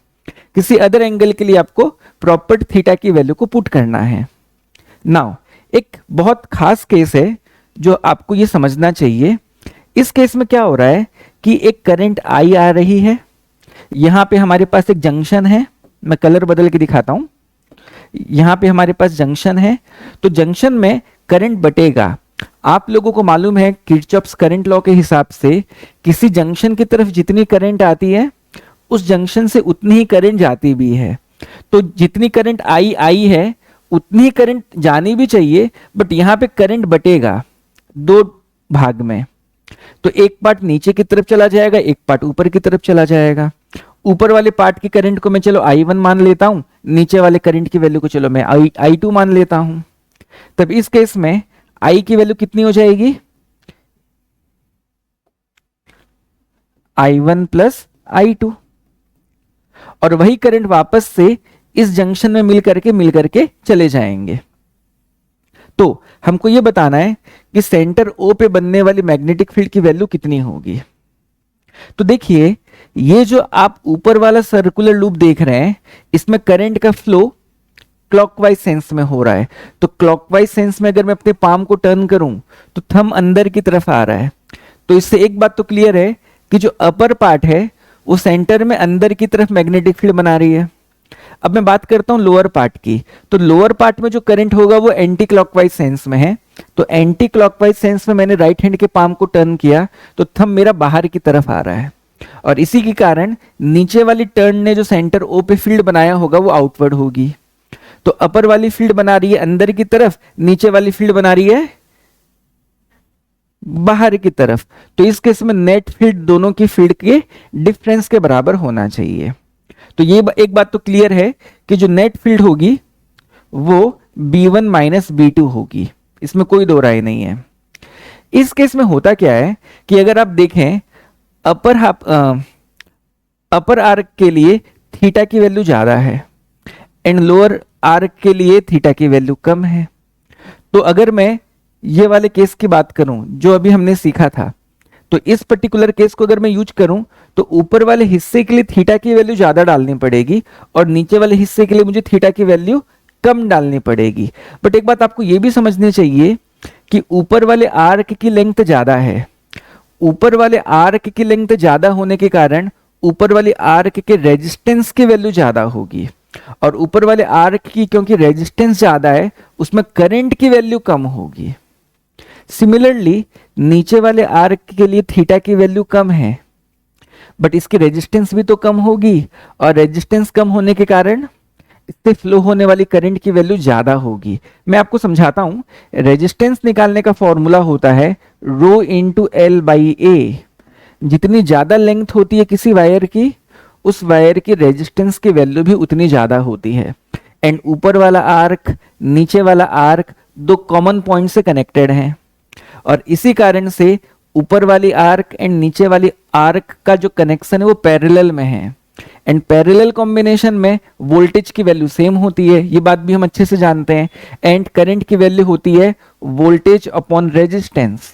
किसी अदर एंगल के लिए आपको प्रॉपर थीटा की वैल्यू को पुट करना है। नाउ एक बहुत खास केस है जो आपको ये समझना चाहिए। इस केस में क्या हो रहा है कि एक करंट I आ रही है, यहां पे हमारे पास एक जंक्शन है, मैं कलर बदल के दिखाता हूं। यहां पे हमारे पास जंक्शन है, तो जंक्शन में करंट बटेगा। आप लोगों को मालूम है किरचॉफ्स करंट लॉ के हिसाब से किसी जंक्शन की तरफ जितनी करंट आती है उस जंक्शन से उतनी ही करंट जाती भी है। तो जितनी करंट आई है उतनी ही करंट जानी भी चाहिए, बट यहां पे करंट बटेगा दो भाग में। तो एक पार्ट नीचे की तरफ चला जाएगा, एक पार्ट ऊपर की तरफ चला जाएगा। ऊपर वाले पार्ट की करंट को मैं चलो I1 मान लेता हूं, नीचे वाले करंट की वैल्यू को चलो मैं I2 मान लेता हूं। तब इस केस में I की वैल्यू कितनी हो जाएगी, I1 प्लस I2। और वही करंट वापस से इस जंक्शन में मिल करके चले जाएंगे। तो हमको यह बताना है कि सेंटर O पे बनने वाली मैग्नेटिक फील्ड की वैल्यू कितनी होगी। तो देखिए, ये जो आप ऊपर वाला सर्कुलर लूप देख रहे हैं, इसमें करंट का फ्लो क्लॉकवाइज सेंस में हो रहा है। तो क्लॉकवाइज सेंस में अगर मैं अपने पाम को टर्न करूं तो थंब अंदर की तरफ आ रहा है। तो इससे एक बात तो क्लियर है कि जो अपर पार्ट है वो सेंटर में अंदर की तरफ मैग्नेटिक फील्ड बना रही है। अब मैं बात करता हूं लोअर पार्ट की। तो लोअर पार्ट में जो करंट होगा वो एंटी क्लॉकवाइज सेंस में है। तो एंटी क्लॉकवाइज सेंस में मैंने राइट हैंड के पाम को टर्न किया तो थंब मेरा बाहर की तरफ आ रहा है, और इसी के कारण नीचे वाली टर्न ने जो सेंटर ओ पे फील्ड बनाया होगा वो आउटवर्ड होगी। तो अपर वाली फील्ड बना रही है अंदर की तरफ, नीचे वाली फील्ड बना रही है बाहर की तरफ। तो इस केस में नेट फील्ड दोनों की फील्ड के डिफरेंस के बराबर होना चाहिए। तो ये एक बात तो क्लियर है कि जो नेट फील्ड होगी वो B1 माइनस B2 होगी, इसमें कोई दो राय नहीं है। इस केस में होता क्या है कि अगर आप देखें अपर आर्क के लिए थीटा की वैल्यू ज्यादा है एंड लोअर आर्क के लिए थीटा की वैल्यू कम है। तो अगर मैं ये वाले केस की बात करूं जो अभी हमने सीखा था, तो इस पर्टिकुलर केस को अगर मैं यूज करूं तो ऊपर वाले हिस्से के लिए थीटा की वैल्यू ज्यादा डालनी पड़ेगी और नीचे वाले हिस्से के लिए मुझे थीटा की वैल्यू कम डालनी पड़ेगी। बट एक बात आपको यह भी समझनी चाहिए कि ऊपर वाले आर्क की लेंथ ज्यादा है। ऊपर वाले आर्क की लेंथ ज्यादा होने के कारण ऊपर वाले आर्क के रेजिस्टेंस की वैल्यू ज्यादा होगी, और ऊपर वाले आर्क की क्योंकि रेजिस्टेंस ज्यादा है उसमें करंट की वैल्यू कम होगी। सिमिलरली नीचे वाले आर्क के लिए थीटा की वैल्यू कम है बट इसकी रेजिस्टेंस भी तो कम होगी, और रेजिस्टेंस कम होने के कारण इससे फ्लो होने वाली करंट की वैल्यू ज्यादा होगी। मैं आपको समझाता हूं। रेजिस्टेंस निकालने का फॉर्मूला होता है रो इंटू एल बाई ए। जितनी ज्यादा लेंथ होती है किसी वायर की, उस वायर की रेजिस्टेंस की वैल्यू भी उतनी ज्यादा होती है। एंड ऊपर वाला आर्क नीचे वाला आर्क दो कॉमन पॉइंट से कनेक्टेड हैं, और इसी कारण से ऊपर वाली आर्क एंड नीचे वाली आर्क का जो कनेक्शन है वो पैरेलल में है। एंड पैरेलल कॉम्बिनेशन में वोल्टेज की वैल्यू सेम होती है, ये बात भी हम अच्छे से जानते हैं। एंड करंट की वैल्यू होती है वोल्टेज अपॉन रेजिस्टेंस।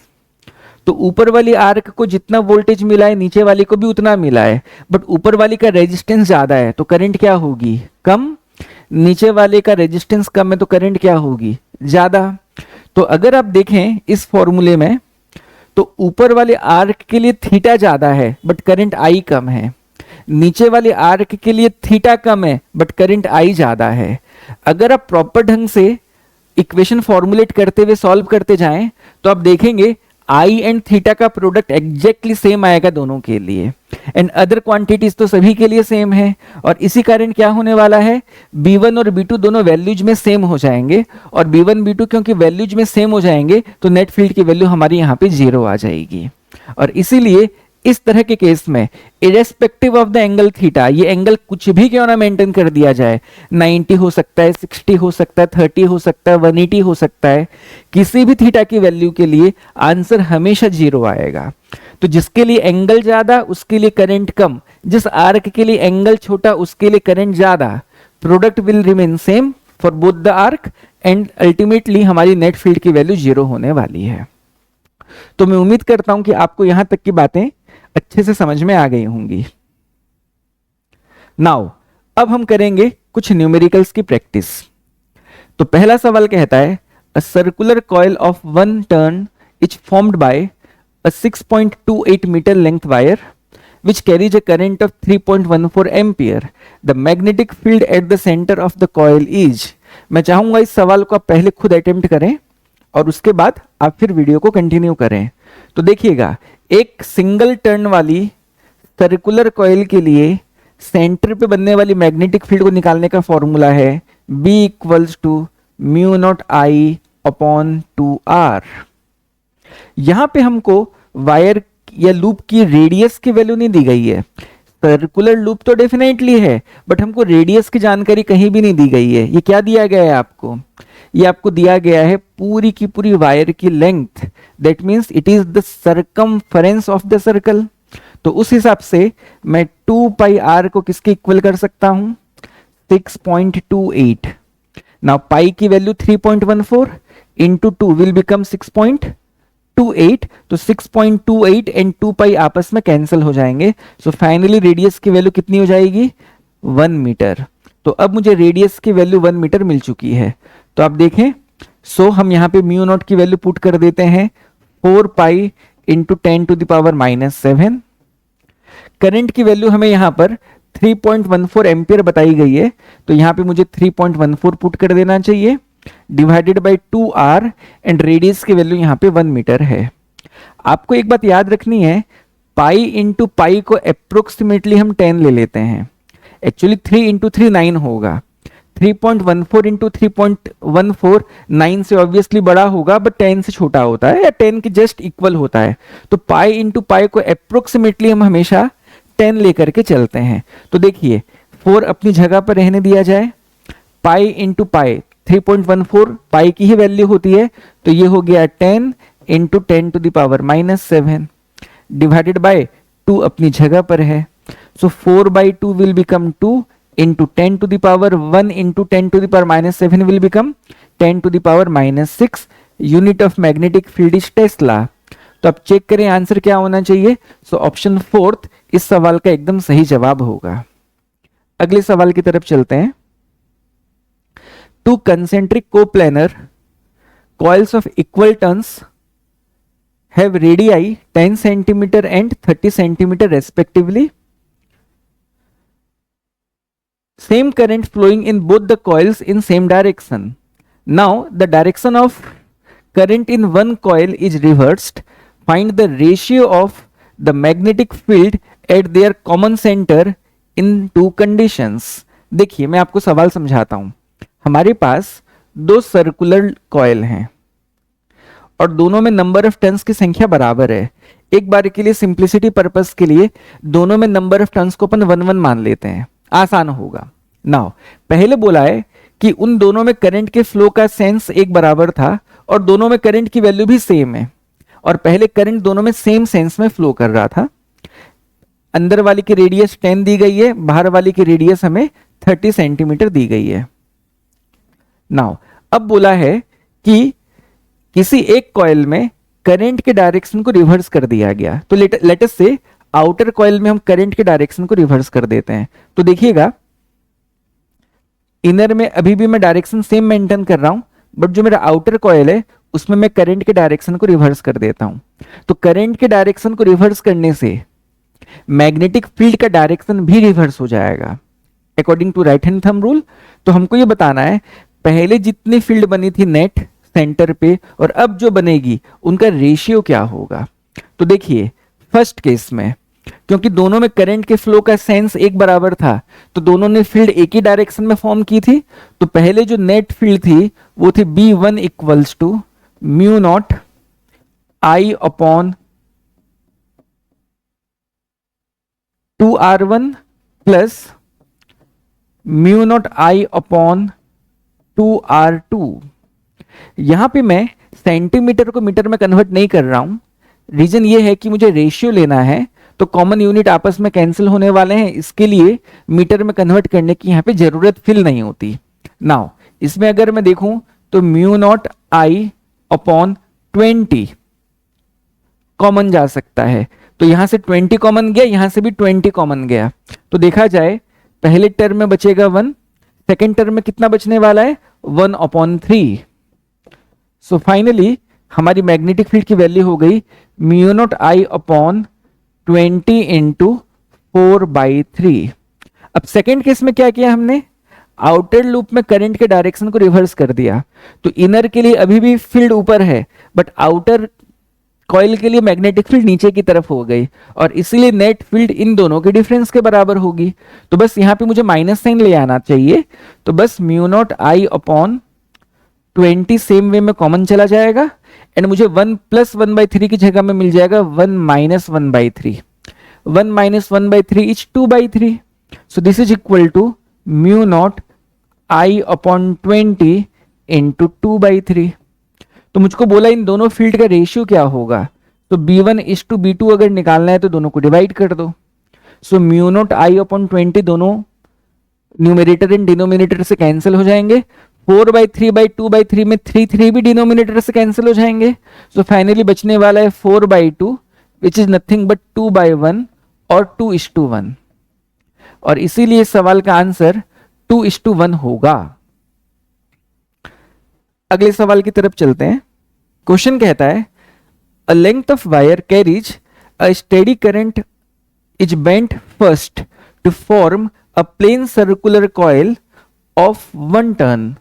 तो ऊपर वाली आर्क को जितना वोल्टेज मिला है नीचे वाली को भी उतना मिला है, बट ऊपर वाली का रेजिस्टेंस ज्यादा है तो करंट क्या होगी? कम। नीचे वाले का रेजिस्टेंस कम है तो करंट क्या होगी? ज्यादा। तो अगर आप देखें इस फॉर्मूले में तो ऊपर वाले आर्क के लिए थीटा ज्यादा है बट करंट आई कम है, नीचे वाले आर्क के लिए थीटा कम है बट करंट आई ज्यादा है। अगर आप प्रॉपर ढंग से इक्वेशन फॉर्मुलेट करते हुए सॉल्व करते जाएं तो आप देखेंगे आई एंड थीटा का प्रोडक्ट एग्जैक्टली सेम आएगा दोनों के लिए, एंड अदर क्वांटिटीज तो सभी के लिए सेम है। और इसी कारण क्या होने वाला है, B1 और B2 दोनों वैल्यूज में सेम हो जाएंगे, और B1 B2 क्योंकि वैल्यूज में सेम हो जाएंगे तो नेट फील्ड की वैल्यू हमारी यहाँ पे 0 आ जाएगी। और इसीलिए इस तरह के केस में irrespective of the angle theta, ये एंगल कुछ भी क्यों ना मेंटेन कर दिया जाए, 90 हो सकता है, 60 हो सकता है, 30 हो सकता है, 180 हो सकता है, किसी भी थीटा की वैल्यू के लिए आंसर हमेशा 0 आएगा। तो जिसके लिए एंगल ज्यादा उसके लिए करंट कम, जिस आर्क के लिए एंगल छोटा उसके लिए करंट ज्यादा, product will remain same for both the arc, and ultimately हमारी नेट फील्ड की वैल्यू 0 होने वाली है। तो मैं उम्मीद करता हूं कि आपको यहां तक की बातें अच्छे से समझ में आ गई होंगी। नाउ अब हम करेंगे कुछ न्यूमेरिकल्स की प्रैक्टिस। तो पहला सवाल कहता है a circular coil of 1 turn is formed by a 6.28 metre length wire which carries a current of 3.14 ampere. The magnetic field at the center of the coil is. मैं चाहूंगा इस सवाल को आप पहले खुद अटेम्प्ट करें और उसके बाद आप फिर वीडियो को कंटिन्यू करें। तो देखिएगा, एक सिंगल टर्न वाली सर्कुलर कॉइल के लिए सेंटर पे बनने वाली मैग्नेटिक फील्ड को निकालने का फॉर्मूला है B equals to mu naught I upon 2R। यहां पे हमको वायर या लूप की रेडियस की वैल्यू नहीं दी गई है। सर्कुलर लूप तो डेफिनेटली है बट हमको रेडियस की जानकारी कहीं भी नहीं दी गई है। ये क्या दिया गया है आपको? ये आपको दिया गया है पूरी की पूरी वायर की length, that means it is the circumference of the circle. तो उस हिसाब से मैं 2 पाई r को किसके इक्वल कर सकता हूं? 6.28। नाउ पाई की वैल्यू 3.14 इंटू 2 विल बिकम 6.28। 28, तो 6.28 एंड 2 पाई आपस में कैंसिल हो जाएंगे। सो फाइनली रेडियस की वैल्यू कितनी हो जाएगी? 1 मीटर। तो अब मुझे रेडियस की वैल्यू 1 मीटर मिल चुकी है। तो आप देखें, सो हम यहाँ पे म्यू नॉट की वैल्यू पुट कर देते हैं 4 पाई इंटू 10⁻⁻7। करंट की वैल्यू हमें यहाँ पर 3.14 एम्पियर बताई गई है, तो यहाँ पे मुझे 3.14 पुट कर देना चाहिए, divided by 2r, and radius की वैल्यू यहाँ पे 1 मीटर है। आपको एक बात याद रखनी है, पाई इंटू पाई को अप्रोक्सीमेटली हम 10 ले लेते हैं। एक्चुअली 3 इंटू 3 9 होगा, 3.14 इंटू 3.14 9 से ऑब्वियसली बड़ा होगा, बट 10 से छोटा होता है या 10 के जस्ट इक्वल होता है। तो पाई इंटू पाई को अप्रोक्सीमेटली हम हमेशा 10 लेकर के चलते हैं। तो देखिए 4 अपनी जगह पर रहने दिया जाए, पाई इंटू पाई 3.14 पाई की ही वैल्यू होती है, तो ये हो गया 10 इंटू 10⁻⁻7 डिवाइडेड बाय 2 अपनी जगह पर है। सो 4/2 will become 2 into 10⁻1 into 10⁻⁻7 will become 10⁻⁻6। Unit of magnetic field is Tesla. तो अब चेक करें आंसर क्या होना चाहिए। सो ऑप्शन 4 इस सवाल का एकदम सही जवाब होगा। अगले सवाल की तरफ चलते हैं। Two concentric coplanar coils of equal turns have radii 10 centimeter and 30 centimeter respectively. Same current flowing in both the coils in same direction. Now the direction of current in one coil is reversed. Find the ratio of the magnetic field at their common center in two conditions. देखिए मैं आपको सवाल समझाता हूं। हमारे पास दो circular coil हैं और दोनों में नंबर ऑफ टर्न्स की संख्या बराबर है। एक बार के लिए सिंप्लिसिटी पर्पस के लिए दोनों में नंबर ऑफ टर्न्स को अपन 1 1 मान लेते हैं, आसान होगा। नाउ पहले बोला है कि उन दोनों में करंट के फ्लो का सेंस एक बराबर था और दोनों में करंट की वैल्यू भी सेम है, और पहले करंट दोनों में सेम सेंस में फ्लो कर रहा था। अंदर वाली की रेडियस 10 दी गई है, बाहर वाली की रेडियस हमें 30 सेंटीमीटर दी गई है। नाउ अब बोला है कि किसी एक कॉइल में करंट के डायरेक्शन को रिवर्स कर दिया गया, तो लेट अस से आउटर कॉइल में हम करंट के डायरेक्शन को रिवर्स कर देते हैं। तो देखिएगा इनर में अभी भी मैं डायरेक्शन सेम मेंटेन कर रहा हूं, बट जो मेरा आउटर कॉइल है उसमें मैं करंट के डायरेक्शन को रिवर्स कर देता हूं। तो करंट के डायरेक्शन को रिवर्स करने से मैग्नेटिक फील्ड का डायरेक्शन भी रिवर्स हो जाएगा according to right hand thumb rule. तो हमको ये बताना है पहले जितनी फील्ड बनी थी नेट सेंटर पे और अब जो बनेगी उनका रेशियो क्या होगा। तो देखिए फर्स्ट केस में क्योंकि दोनों में करंट के फ्लो का सेंस एक बराबर था, तो दोनों ने फील्ड एक ही डायरेक्शन में फॉर्म की थी। तो पहले जो नेट फील्ड थी वो थी B1 equals to mu naught I upon 2R1 plus mu naught I upon 2R2। यहां पे मैं सेंटीमीटर को मीटर में कन्वर्ट नहीं कर रहा हूं, रीजन ये है कि मुझे रेशियो लेना है, तो कॉमन यूनिट आपस में कैंसिल होने वाले हैं, इसके लिए मीटर में कन्वर्ट करने की यहां पे जरूरत फिल नहीं होती। नाउ इसमें अगर मैं देखूं तो mu naught I upon 20 common जा सकता है, तो यहां से 20 कॉमन गया, यहां से भी 20 कॉमन गया, तो देखा जाए पहले टर्म में बचेगा 1, सेकेंड टर्म में कितना बचने वाला है 1 अपॉन 3। सो फाइनली हमारी मैग्नेटिक फील्ड की वैल्यू हो गई mu naught I upon 20 into 4/3। अब सेकेंड केस में क्या किया हमने, आउटर लूप में करंट के डायरेक्शन को रिवर्स कर दिया। तो इनर के लिए अभी भी फील्ड ऊपर है, बट आउटर कॉइल के लिए मैग्नेटिक फील्ड नीचे की तरफ हो गई, और इसीलिए नेट फील्ड इन दोनों के डिफरेंस के बराबर होगी। तो बस यहां पे मुझे माइनस साइन ले आना चाहिए, तो बस mu naught I upon 20 same way में कॉमन चला जाएगा, एंड मुझे 1 + 1/3 की जगह में मिल जाएगा 1 - 1/3। 1 - 1/3 इज 2/3। So this is equal to mu naught I upon 20 into 2/3। तो मुझको बोला इन दोनों फील्ड का रेशियो क्या होगा, तो B1:B2 अगर निकालना है तो दोनों को डिवाइड कर दो। So mu naught I upon 20 दोनों न्यूमरेटर एंड डिनोमिनेटर से कैंसिल हो जाएंगे, 4/3/2/3 में 3 भी डिनोमिनेटर से कैंसिल हो जाएंगे। सो फाइनली बचने वाला है 4/2 विच इज नथिंग बट 2/1 और 2:1, और इसीलिए इस सवाल का आंसर 2:1 होगा। अगले सवाल की तरफ चलते हैं। क्वेश्चन कहता है a length of wire carries a steady current is bent first to form a plain circular coil of 1 turn.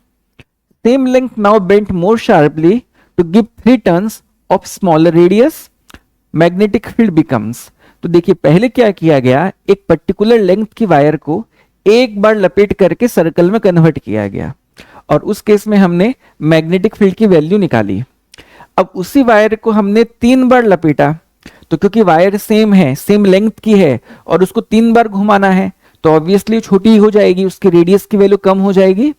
Same length now bent more sharply to give 3 turns of smaller radius. Magnetic field becomes. तो देखिए पहले क्या किया गया, एक particular length की wire को एक बार लपेट करके सर्कल में कन्वर्ट किया गया, और उस केस में हमने मैग्नेटिक फील्ड की वैल्यू निकाली। अब उसी वायर को हमने 3 बार लपेटा, तो क्योंकि वायर सेम है, सेम लेंथ की है, और उसको 3 बार घुमाना है, तो ऑब्वियसली छोटी हो जाएगी, उसकी रेडियस की वैल्यू कम हो जाएगी।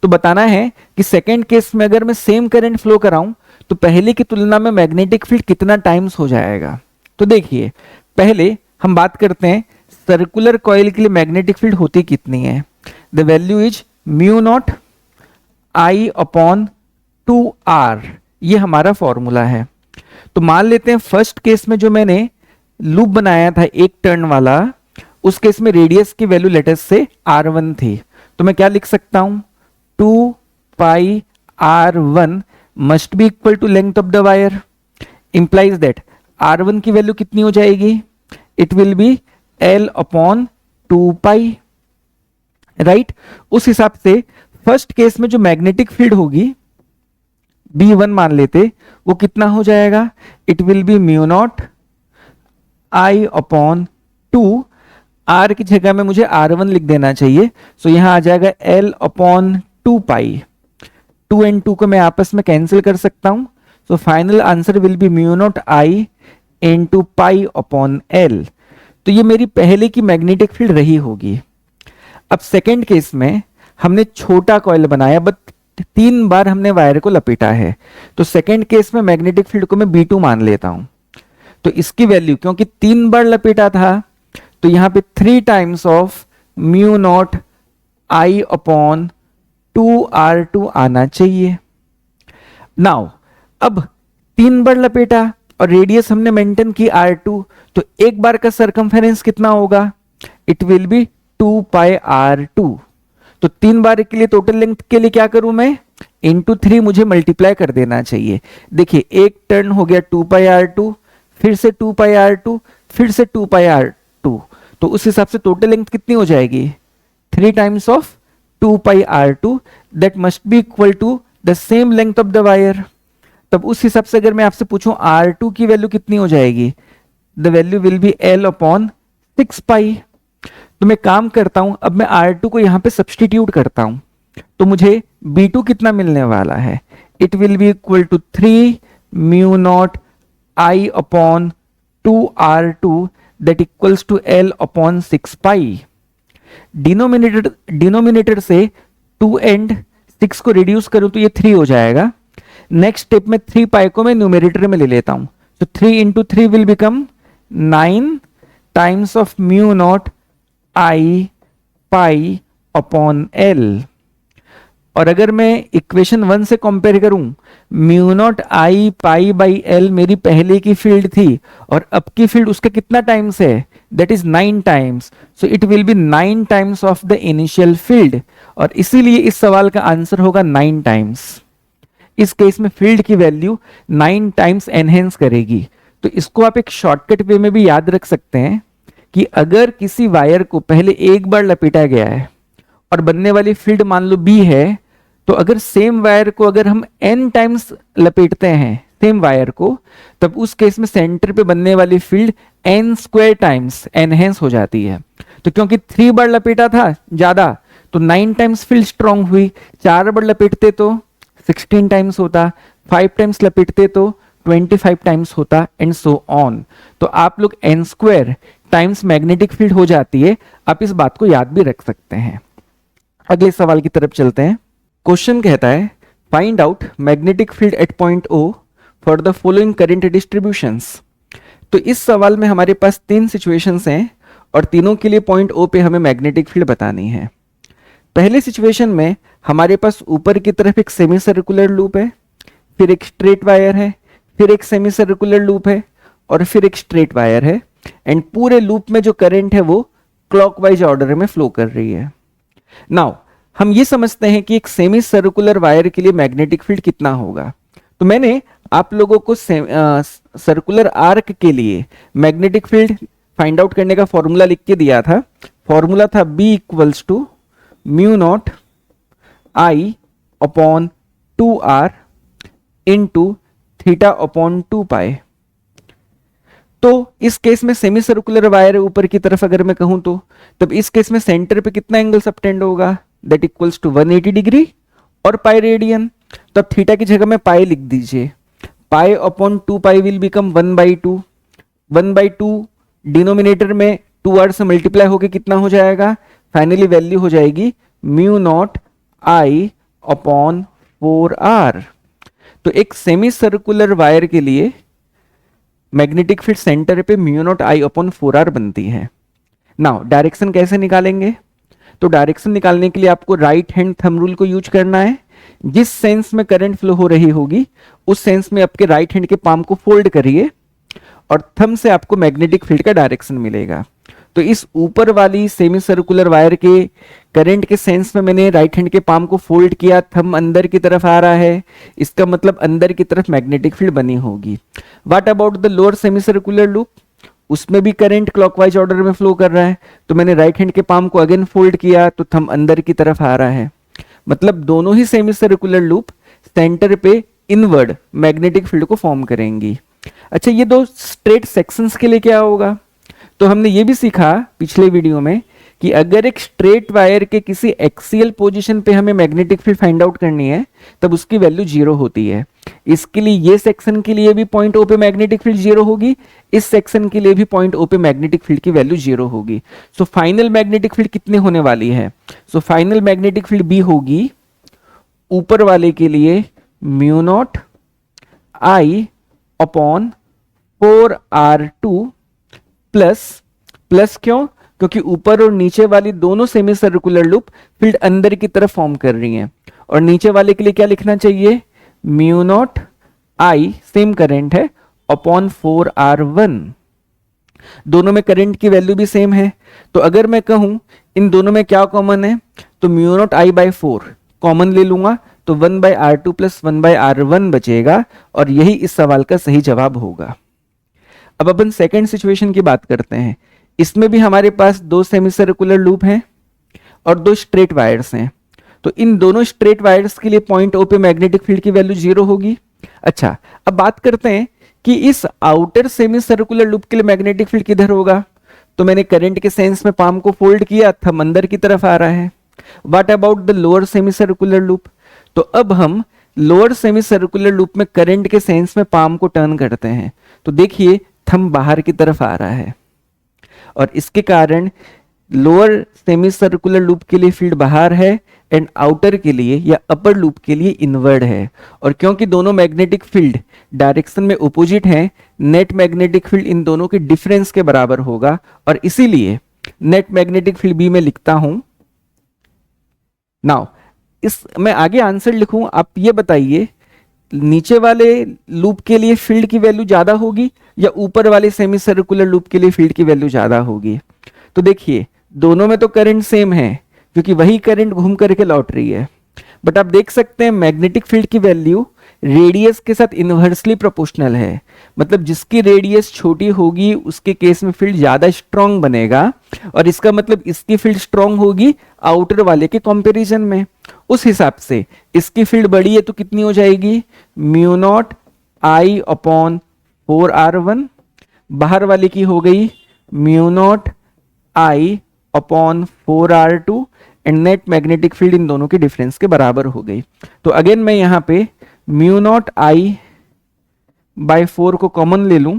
तो बताना है कि सेकेंड केस में अगर मैं सेम करंट फ्लो कराऊं तो पहले की तुलना में मैग्नेटिक फील्ड कितना टाइम्स हो जाएगा। तो देखिए पहले हम बात करते हैं सर्कुलर कॉइल के लिए मैग्नेटिक फील्ड होती कितनी है। द वैल्यू इज μ0 I/2R, ये हमारा फॉर्मूला है। तो मान लेते हैं फर्स्ट केस में जो मैंने लूप बनाया था एक टर्न वाला, उस केस में रेडियस की वैल्यू लेटेस्ट से R1 थी, तो मैं क्या लिख सकता हूं 2πR1 must be equal to length of the wire, implies that R1 की वैल्यू कितनी हो जाएगी, it will B L/2π, right. उस हिसाब से फर्स्ट केस में जो मैग्नेटिक फील्ड होगी B1 मान लेते, वो कितना हो जाएगा, it will be μ0 I/2, R की जगह में मुझे R1 लिख देना चाहिए, सो यहां आ जाएगा L/2π। 2 and 2 को मैं आपस में कैंसिल कर सकता हूं, so final answer will be μ0 I/π/L। तो ये मेरी पहले की मैग्नेटिक फील्ड रही होगी। अब सेकेंड केस में हमने छोटा कॉइल बनाया, बट 3 बार हमने वायर को लपेटा है, तो सेकेंड केस में मैग्नेटिक फील्ड को मैं B2 मान लेता हूं। तो इसकी वैल्यू क्योंकि 3 बार लपेटा था, तो यहां पे 3 टाइम्स ऑफ μ0 I/2R2 आना चाहिए। नाउ अब 3 बार लपेटा और रेडियस हमने मेंटेन की R2, तो एक बार का सरकमफेरेंस कितना होगा, इट विल बी 2πR2। तो 3 बार के लिए टोटल लेंथ के लिए क्या करूं मैं, इंटू 3 मुझे मल्टीप्लाई कर देना चाहिए। देखिए एक टर्न हो गया 2πR2, फिर से 2πR2, फिर से 2πR2, तो उस हिसाब से टोटल लेंथ कितनी हो जाएगी, 3 times of 2πR2, that must be equal to the same length of the wire. तब उस हिसाब से अगर मैं आपसे पूछूं R2 की वैल्यू कितनी हो जाएगी, the value will be L/6π। तो मैं काम करता हूं, अब मैं R2 को यहां पे सब्सटीट्यूट करता हूं, तो मुझे B2 कितना मिलने वाला है, it will be equal to 3 μ0 I/2R2 that equals to L/6π। Denominator से 2 एंड 6 को रिड्यूस करूं तो ये 3 हो जाएगा। नेक्स्ट स्टेप में 3π को मैं न्यूमेरेटर में ले लेता हूं, तो 3 into 3 will become 9 times of μ0 I/π/L। और अगर मैं इक्वेशन 1 से कंपेयर करूं, μ0 I/π/L मेरी पहले की फील्ड थी, और अब की फील्ड उसका कितना टाइम्स है, that is 9 times, so it will B 9 times of the initial field, और इसीलिए इस सवाल का आंसर होगा 9 टाइम्स। इस केस में फील्ड की वैल्यू 9 टाइम्स एनहेंस करेगी। तो इसको आप एक शॉर्टकट वे में भी याद रख सकते हैं कि अगर किसी वायर को पहले एक बार लपेटा गया है और बनने वाली फील्ड मान लो B है, तो अगर सेम वायर को अगर हम n टाइम्स लपेटते हैं सेम वायर को, तब उस केस में सेंटर पे बनने वाली फील्ड n² टाइम्स एनहेंस हो जाती है। तो क्योंकि 3 बार लपेटा था ज्यादा, तो 9 टाइम्स फील्ड स्ट्रॉन्ग हुई, 4 बार लपेटते तो 16 टाइम्स होता, 5 टाइम्स लपेटते तो 25 टाइम्स होता, एंड सो ऑन। तो आप लोग n² टाइम्स मैग्नेटिक फील्ड हो जाती है, आप इस बात को याद भी रख सकते हैं। अगले सवाल की तरफ चलते हैं। क्वेश्चन कहता है find out magnetic field at point O for the following current distributions. तो इस सवाल में हमारे पास 3 सिचुएशंस हैं, और तीनों के लिए पॉइंट O पे हमें मैग्नेटिक फील्ड बतानी है। पहले सिचुएशन में हमारे पास ऊपर की तरफ एक सेमी सर्कुलर लूप है, फिर एक स्ट्रेट वायर है, फिर एक सेमी सर्कुलर लूप है और फिर एक स्ट्रेट वायर है, एंड पूरे लूप में जो करंट है वो क्लॉकवाइज ऑर्डर में फ्लो कर रही है। नाउ हम ये समझते हैं कि एक सेमी सर्कुलर वायर के लिए मैग्नेटिक फील्ड कितना होगा। तो मैंने आप लोगों को सर्कुलर आर्क के लिए मैग्नेटिक फील्ड फाइंड आउट करने का फॉर्मूला लिख के दिया था। फॉर्मूला था B equals to mu naught I upon 2R into theta upon 2 pi. तो इस केस में सेमी सर्कुलर वायर ऊपर की तरफ अगर मैं कहूं तो तब इस केस में सेंटर पे कितना एंगल सबटेंड होगा, दैट इक्वल्स टू 180 डिग्री और पाई रेडियन। तो अब थीटा की जगह में पाई लिख दीजिए, पाई upon 2 pi will become 1/2। 1/2 denominator में 2r से मल्टीप्लाई होके कितना हो जाएगा, फाइनली वैल्यू हो जाएगी mu naught I upon 4r। तो एक सेमी सर्कुलर वायर के लिए मैग्नेटिक फील्ड सेंटर पे mu naught I upon 4r बनती है। नाउ डायरेक्शन कैसे निकालेंगे, तो डायरेक्शन निकालने के लिए आपको राइट हैंड थंब रूल को यूज करना है। जिस सेंस में करंट फ्लो हो रही होगी उस सेंस में आपके राइट हैंड के पाम को फोल्ड करिए और थंब से आपको मैग्नेटिक फील्ड का डायरेक्शन मिलेगा। तो इस ऊपर वाली सेमी सर्कुलर वायर के करंट के सेंस में मैंने राइट हैंड के पाम को फोल्ड किया, थंब अंदर की तरफ आ रहा है, इसका मतलब अंदर की तरफ मैग्नेटिक फील्ड बनी होगी। What about the lower semi circular loop, उसमें भी करंट क्लॉकवाइज ऑर्डर में फ्लो कर रहा है, तो मैंने राइट हैंड के पाम को अगेन फोल्ड किया तो थंब अंदर की तरफ आ रहा है। मतलब दोनों ही सेमी सर्कुलर लूप सेंटर पे इनवर्ड मैग्नेटिक फील्ड को फॉर्म करेंगी। अच्छा, ये दो स्ट्रेट सेक्शंस के लिए क्या होगा, तो हमने ये भी सीखा पिछले वीडियो में कि अगर एक स्ट्रेट वायर के किसी एक्सियल पोजीशन पे हमें मैग्नेटिक फील्ड फाइंड आउट करनी है तब उसकी वैल्यू 0 होती है। इसके लिए ये सेक्शन के लिए भी पॉइंट ओ पे मैग्नेटिक फील्ड 0 होगी, इस सेक्शन के लिए भी पॉइंट ओ पे मैग्नेटिक फील्ड की वैल्यू 0 होगी। सो फाइनल मैग्नेटिक फील्ड कितने होने वाली है, so final magnetic field B होगी ऊपर वाले के लिए mu naught I upon 4r2 plus क्यों, क्योंकि ऊपर और नीचे वाली दोनों सेमी सर्कुलर लूप फील्ड अंदर की तरफ फॉर्म कर रही हैं, और नीचे वाले के लिए क्या लिखना चाहिए, mu naught I same current है अपॉन 4r1। दोनों में करंट की वैल्यू भी सेम है, तो अगर मैं कहूं इन दोनों में क्या कॉमन है, तो म्यू नॉट I/4 कॉमन ले लूंगा तो 1/r2 प्लस 1/r1 बचेगा, और यही इस सवाल का सही जवाब होगा। अब अपन सेकेंड सिचुएशन की बात करते हैं। इसमें भी हमारे पास दो सेमी सर्कुलर लूप हैं और दो स्ट्रेट वायर्स हैं, तो इन दोनों स्ट्रेट वायर्स के लिए पॉइंट ओ पे मैग्नेटिक फील्ड की वैल्यू 0 होगी। अच्छा, अब बात करते हैं कि इस आउटर सेमी सर्कुलर लूप के लिए मैग्नेटिक फील्ड किधर होगा, तो मैंने करंट के सेंस में पाम को फोल्ड किया, थंब अंदर की तरफ आ रहा है। What about the lower semi circular loop, तो अब हम लोअर सेमी सर्कुलर लूप में करंट के सेंस में पाम को टर्न करते हैं, तो देखिए थंब बाहर की तरफ आ रहा है और इसके कारण लोअर सेमी सर्कुलर लूप के लिए फील्ड बाहर है एंड आउटर के लिए या अपर लूप के लिए इनवर्ड है। और क्योंकि दोनों मैग्नेटिक फील्ड डायरेक्शन में अपोजिट हैं, नेट मैग्नेटिक फील्ड इन दोनों के डिफरेंस के बराबर होगा, और इसीलिए नेट मैग्नेटिक फील्ड बी में लिखता हूं। नाउ इस मैं आगे आंसर लिखूं, आप ये बताइए नीचे वाले लूप के लिए फील्ड की वैल्यू ज्यादा होगी या ऊपर वाले सेमी सर्कुलर लूप के लिए फील्ड की वैल्यू ज्यादा होगी। तो देखिए दोनों में तो करंट सेम है क्योंकि वही करंट घूम करके लौट रही है, बट आप देख सकते हैं मैग्नेटिक फील्ड की वैल्यू रेडियस के साथ इनवर्सली प्रोपोर्शनल है। मतलब जिसकी रेडियस छोटी होगी उसके केस में फील्ड ज्यादा स्ट्रांग बनेगा, और इसका मतलब इसकी फील्ड स्ट्रांग होगी आउटर वाले के कंपैरिजन में। उस हिसाब से इसकी फील्ड बड़ी है तो कितनी हो जाएगी, mu naught I upon 4r1, बाहर वाले की हो गई mu naught I upon 4r2, and net magnetic field इन दोनों के डिफरेंस के बराबर हो गई। तो अगेन मैं यहां पे म्यू नॉट I/4 को कॉमन ले लूं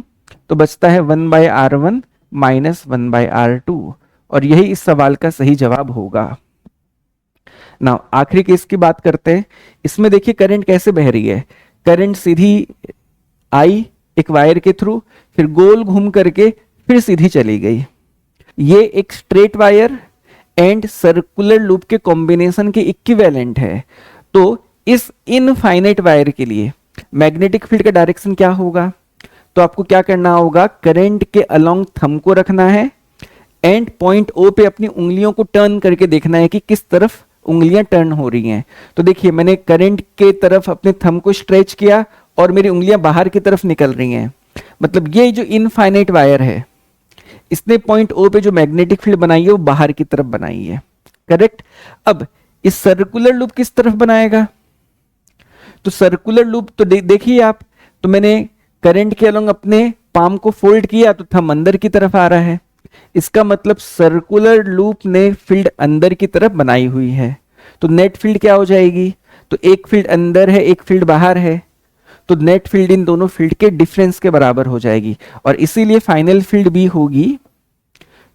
तो बचता है 1/r1 माइनस 1/r2, और यही इस सवाल का सही जवाब होगा। नाउ आखिरी केस की बात करते हैं। इसमें देखिए करंट कैसे बह रही है, करंट सीधी आई एक वायर के थ्रू, फिर गोल घूम करके फिर सीधी चली गई। ये एक straight wire and circular loop के कॉम्बिनेशन के इक्विवेलेंट है, तो इस इनफाइनाइट वायर के लिए मैग्नेटिक फील्ड का डायरेक्शन क्या होगा? तो आपको क्या करना होगा, करंट के अलोंग थंब को रखना है एंड पॉइंट ओ पे अपनी उंगलियों को टर्न करके देखना है कि किस तरफ उंगलियां टर्न हो रही हैं। तो देखिए मैंने करंट के तरफ अपने थंब को स्ट्रेच किया और मेरी उंगलियां बाहर की तरफ निकल रही हैं, मतलब ये जो इनफाइनाइट वायर है इसने पॉइंट ओ पे जो मैग्नेटिक फील्ड बनाई है वो बाहर की तरफ बनाई है, करेक्ट। अब इस सर्कुलर लूप किस तरफ बनाएगा? तो सर्कुलर लूप तो देखिए आप, तो मैंने करंट के अलोंग अपने पाम को फोल्ड किया तो थंब अंदर की तरफ आ रहा है, इसका मतलब सर्कुलर लूप ने फील्ड अंदर की तरफ बनाई हुई है। तो नेट फील्ड क्या हो जाएगी? तो एक फील्ड अंदर है एक फील्ड बाहर है, तो नेट फील्ड इन दोनों फील्ड के डिफरेंस के बराबर हो जाएगी और इसीलिए फाइनल फील्ड भी होगी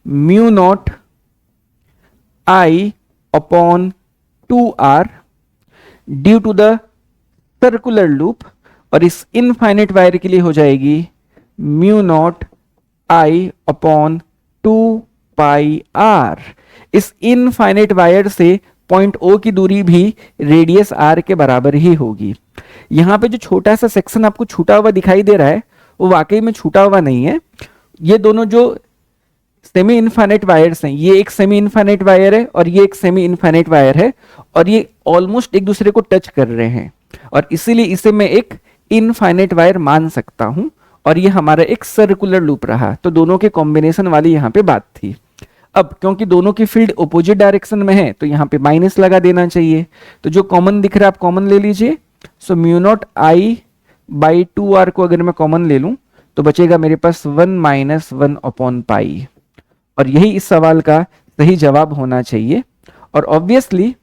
mu not I upon 2r due to the circular loop, और इस इनफाइनाइट वायर के लिए हो जाएगी mu naught I upon 2πr। इस इनफाइनाइट वायर से पॉइंट O की दूरी भी रेडियस r के बराबर ही होगी। यहां पे जो छोटा सा सेक्शन आपको छूटा हुआ दिखाई दे रहा है वो वाकई में छूटा हुआ नहीं है, ये दोनों जो सेमी इनफाइनाइट वायर्स हैं, ये एक सेमी इनफाइनाइट वायर है और ये एक सेमी इनफाइनाइट वायर है, और ये ऑलमोस्ट एक दूसरे को टच कर रहे हैं और इसीलिए इसे मैं एक इनफाइनाइट वायर मान सकता हूं, और ये हमारा एक सर्कुलर लूप रहा। तो दोनों के कॉम्बिनेशन वाली यहाँ पे बात थी। अब क्योंकि दोनों की फील्ड अपोजिट डायरेक्शन में है तो यहाँ पे माइनस लगा देना चाहिए, तो जो कॉमन दिख रहा है आप कॉमन ले लीजिए। So mu not I by 2r को अगर मैं कॉमन ले लूं तो बचेगा मेरे पास 1 - 1/π, और यही इस सवाल का सही जवाब होना चाहिए। और ऑब्वियसली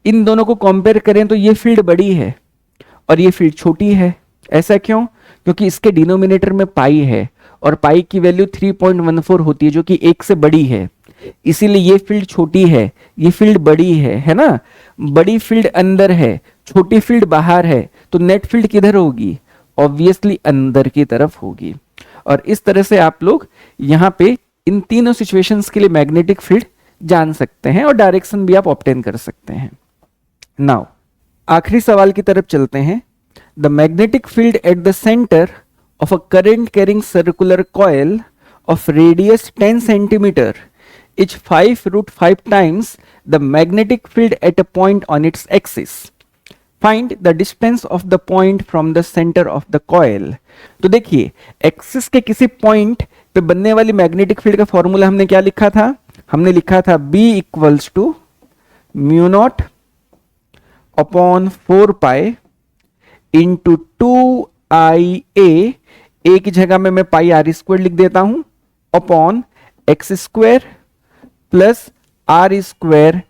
इन दोनों को कंपेयर करें तो ये फील्ड बड़ी है और ये फील्ड छोटी है। ऐसा क्यों? क्योंकि इसके डिनोमिनेटर में पाई है और पाई की वैल्यू 3.14 होती है जो कि 1 से बड़ी है, इसीलिए ये फील्ड छोटी है, ये फील्ड बड़ी है ना। बड़ी फील्ड अंदर है, छोटी फील्ड बाहर है, तो नेट फील्ड किधर होगी? ऑब्वियसली अंदर की तरफ होगी। और इस तरह से आप लोग यहाँ पे इन तीनों सिचुएशंस के लिए मैग्नेटिक फील्ड जान सकते हैं और डायरेक्शन भी आप ऑब्टेन कर सकते हैं। नाउ आखिरी सवाल की तरफ चलते हैं। The magnetic field at the centre of a current carrying circular coil of radius 10 centimeter is 5√5 times the magnetic field at a point on its axis. Find the distance of the point from the center of the coil. तो देखिए axis के किसी point पे बनने वाली magnetic field का formula हमने क्या लिखा था? हमने लिखा था B equals to mu not upon 4π into 2IA, A की जगह में मैं पाई आर स्क्वायर लिख देता हूं, upon X square plus R square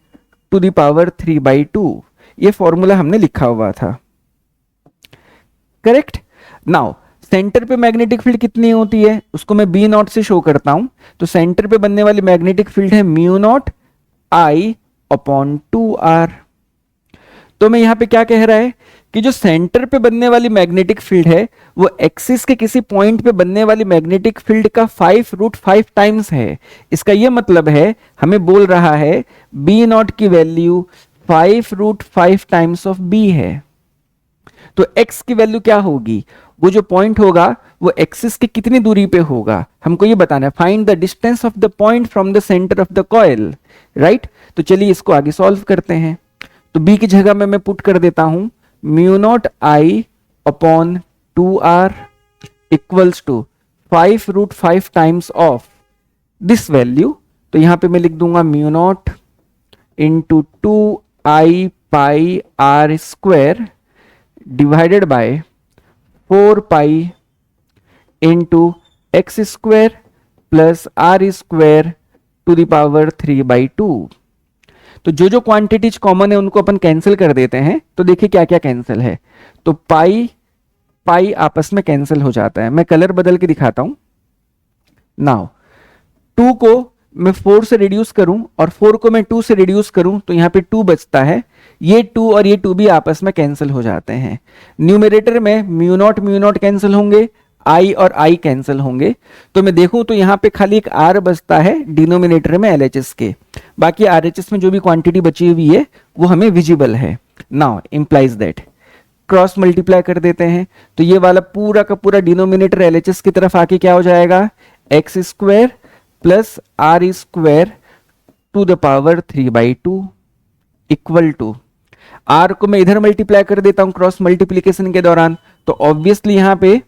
to the power 3/2। ये फॉर्मूला हमने लिखा हुआ था, करेक्ट। नाउ सेंटर पे मैग्नेटिक फील्ड कितनी होती है उसको मैं बी नॉट से शो करता हूं, तो सेंटर पे बनने वाली मैग्नेटिक फील्ड है mu naught I upon 2r। तो मैं यहां पे क्या कह रहा है कि जो सेंटर पे बनने वाली मैग्नेटिक फील्ड है वो एक्सिस के किसी पॉइंट पे बनने वाली मैग्नेटिक फील्ड का 5√5 टाइम्स है। इसका ये मतलब है हमें बोल रहा है बी नॉट की वैल्यू 5√5 टाइम्स ऑफ बी है। तो एक्स की वैल्यू क्या होगी? वो जो पॉइंट होगा वो एक्सिस की कितनी दूरी पे होगा हमको ये बताना है। Find the distance of the point from the centre of the coil, right. तो चलिए इसको आगे सॉल्व करते हैं। तो बी की जगह में मैं पुट कर देता हूं mu not I upon 2r equals to 5√5 times of this value. तो यहां पे मैं लिख दूंगा mu nought into 2i pi are square divided by 4π into X square plus R square to the power 3/2। तो जो जो क्वांटिटीज कॉमन है उनको अपन कैंसिल कर देते हैं। तो देखिए क्या क्या कैंसिल है, तो पाई पाई आपस में कैंसिल हो जाता है। मैं कलर बदल के दिखाता हूं। नाउ 2 को मैं 4 से रिड्यूस करूं और 4 को मैं 2 से रिड्यूस करूं तो यहां पे 2 बचता है। ये 2 और ये 2 भी आपस में कैंसिल हो जाते हैं। न्यूमरेटर में म्यू नॉट कैंसिल होंगे, आई और आई कैंसिल होंगे। तो मैं देखूं तो यहां पे खाली एक आर बचता है डिनोमिनेटर में एलएचएस के, बाकी आरएचएस में जो भी क्वांटिटी बची हुई है वो हमें विजिबल है। Now implies that cross multiply कर देते हैं तो ये वाला पूरा का पूरा डिनोमिनेटर एलएचएस की तरफ आके क्या हो जाएगा, X square plus R square to the power 3/2 equal to, R को मैं इधर मल्टीप्लाई कर देता हूं क्रॉस मल्टीप्लीकेशन के दौरान, तो ऑब्वियसली यहां पे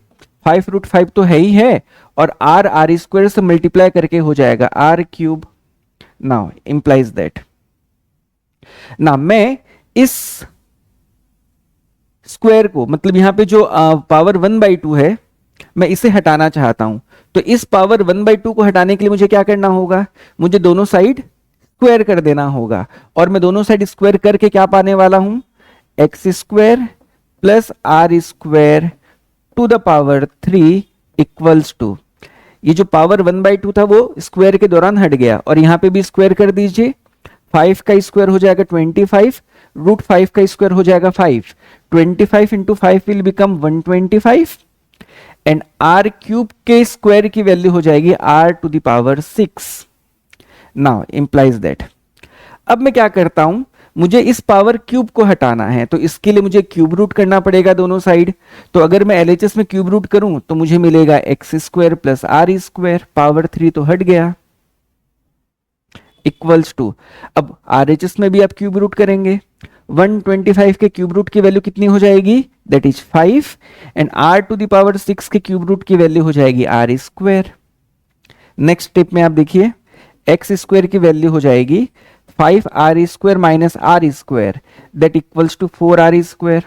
5√5 तो है ही है, और आर स्क्वायर से मल्टीप्लाई करके हो जाएगा R cube. Now implies that, ना मैं इस स्क्वायर को, मतलब यहां पे जो पावर 1/2 है मैं इसे हटाना चाहता हूं, तो इस पावर 1/2 को हटाने के लिए मुझे क्या करना होगा, मुझे दोनों साइड स्क्वायर कर देना होगा, और मैं दोनों साइड स्क्वायर करके क्या पाने वाला हूं, X square plus R square to the power 3 equals to, ये जो पावर 1/2 था वो स्क्वायर के दौरान हट गया, और यहां पे भी स्क्वायर कर दीजिए, 5 का स्क्वायर हो जाएगा 25, √5 का स्क्वायर हो जाएगा 5, 25 इंटू 5 will become 125, and R cube के स्क्वायर की वैल्यू हो जाएगी r to the power 6। Now implies that, अब मैं क्या करता हूं, मुझे इस पावर क्यूब को हटाना है, तो इसके लिए मुझे क्यूब रूट करना पड़ेगा दोनों साइड, तो अगर मैं एलएचएस में क्यूब रूट करूं तो मुझे मिलेगा X square plus R square, power 3 तो हट गया, इक्वल्स टू, अब आरएचएस में भी आप क्यूब रूट करेंगे, 125 के क्यूब रूट की वैल्यू कितनी हो जाएगी, that is 5, and r to the power 6 के क्यूब रूट की वैल्यू हो जाएगी आर स्क्वायर। नेक्स्ट स्टेप में आप देखिए, एक्स स्क्वायर की वैल्यू हो जाएगी 5r square minus R square, that equals to 4r square.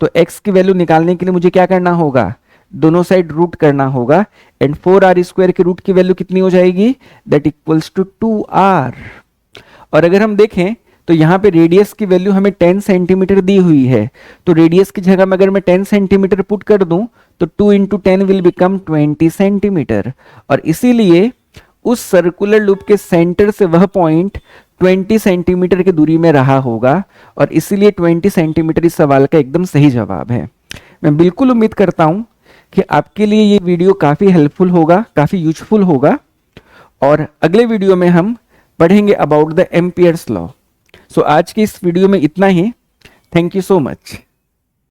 तो x की वैल्यू निकालने के लिए मुझे क्या करना होगा, दोनों साइड रूट करना होगा, एंड 4r स्क्वायर के रूट की वैल्यू कितनी हो जाएगी, दैट इक्वल्स टू 2r। और अगर हम देखें तो यहाँ पे रेडियस की वैल्यू हमें 10 सेंटीमीटर दी हुई है, तो रेडियस की जगह में अगर मैं 10 सेंटीमीटर पुट कर दूं तो 2 इंटू 10 विल बिकम 20 सेंटीमीटर, और इसीलिए उस सर्कुलर लूप के सेंटर से वह पॉइंट 20 सेंटीमीटर की दूरी में रहा होगा, और इसीलिए 20 सेंटीमीटर इस सवाल का एकदम सही जवाब है। मैं बिल्कुल उम्मीद करता हूं कि आपके लिए ये वीडियो काफ़ी हेल्पफुल होगा, काफ़ी यूजफुल होगा, और अगले वीडियो में हम पढ़ेंगे about the Ampere's law. So आज के इस वीडियो में इतना ही। Thank you so much.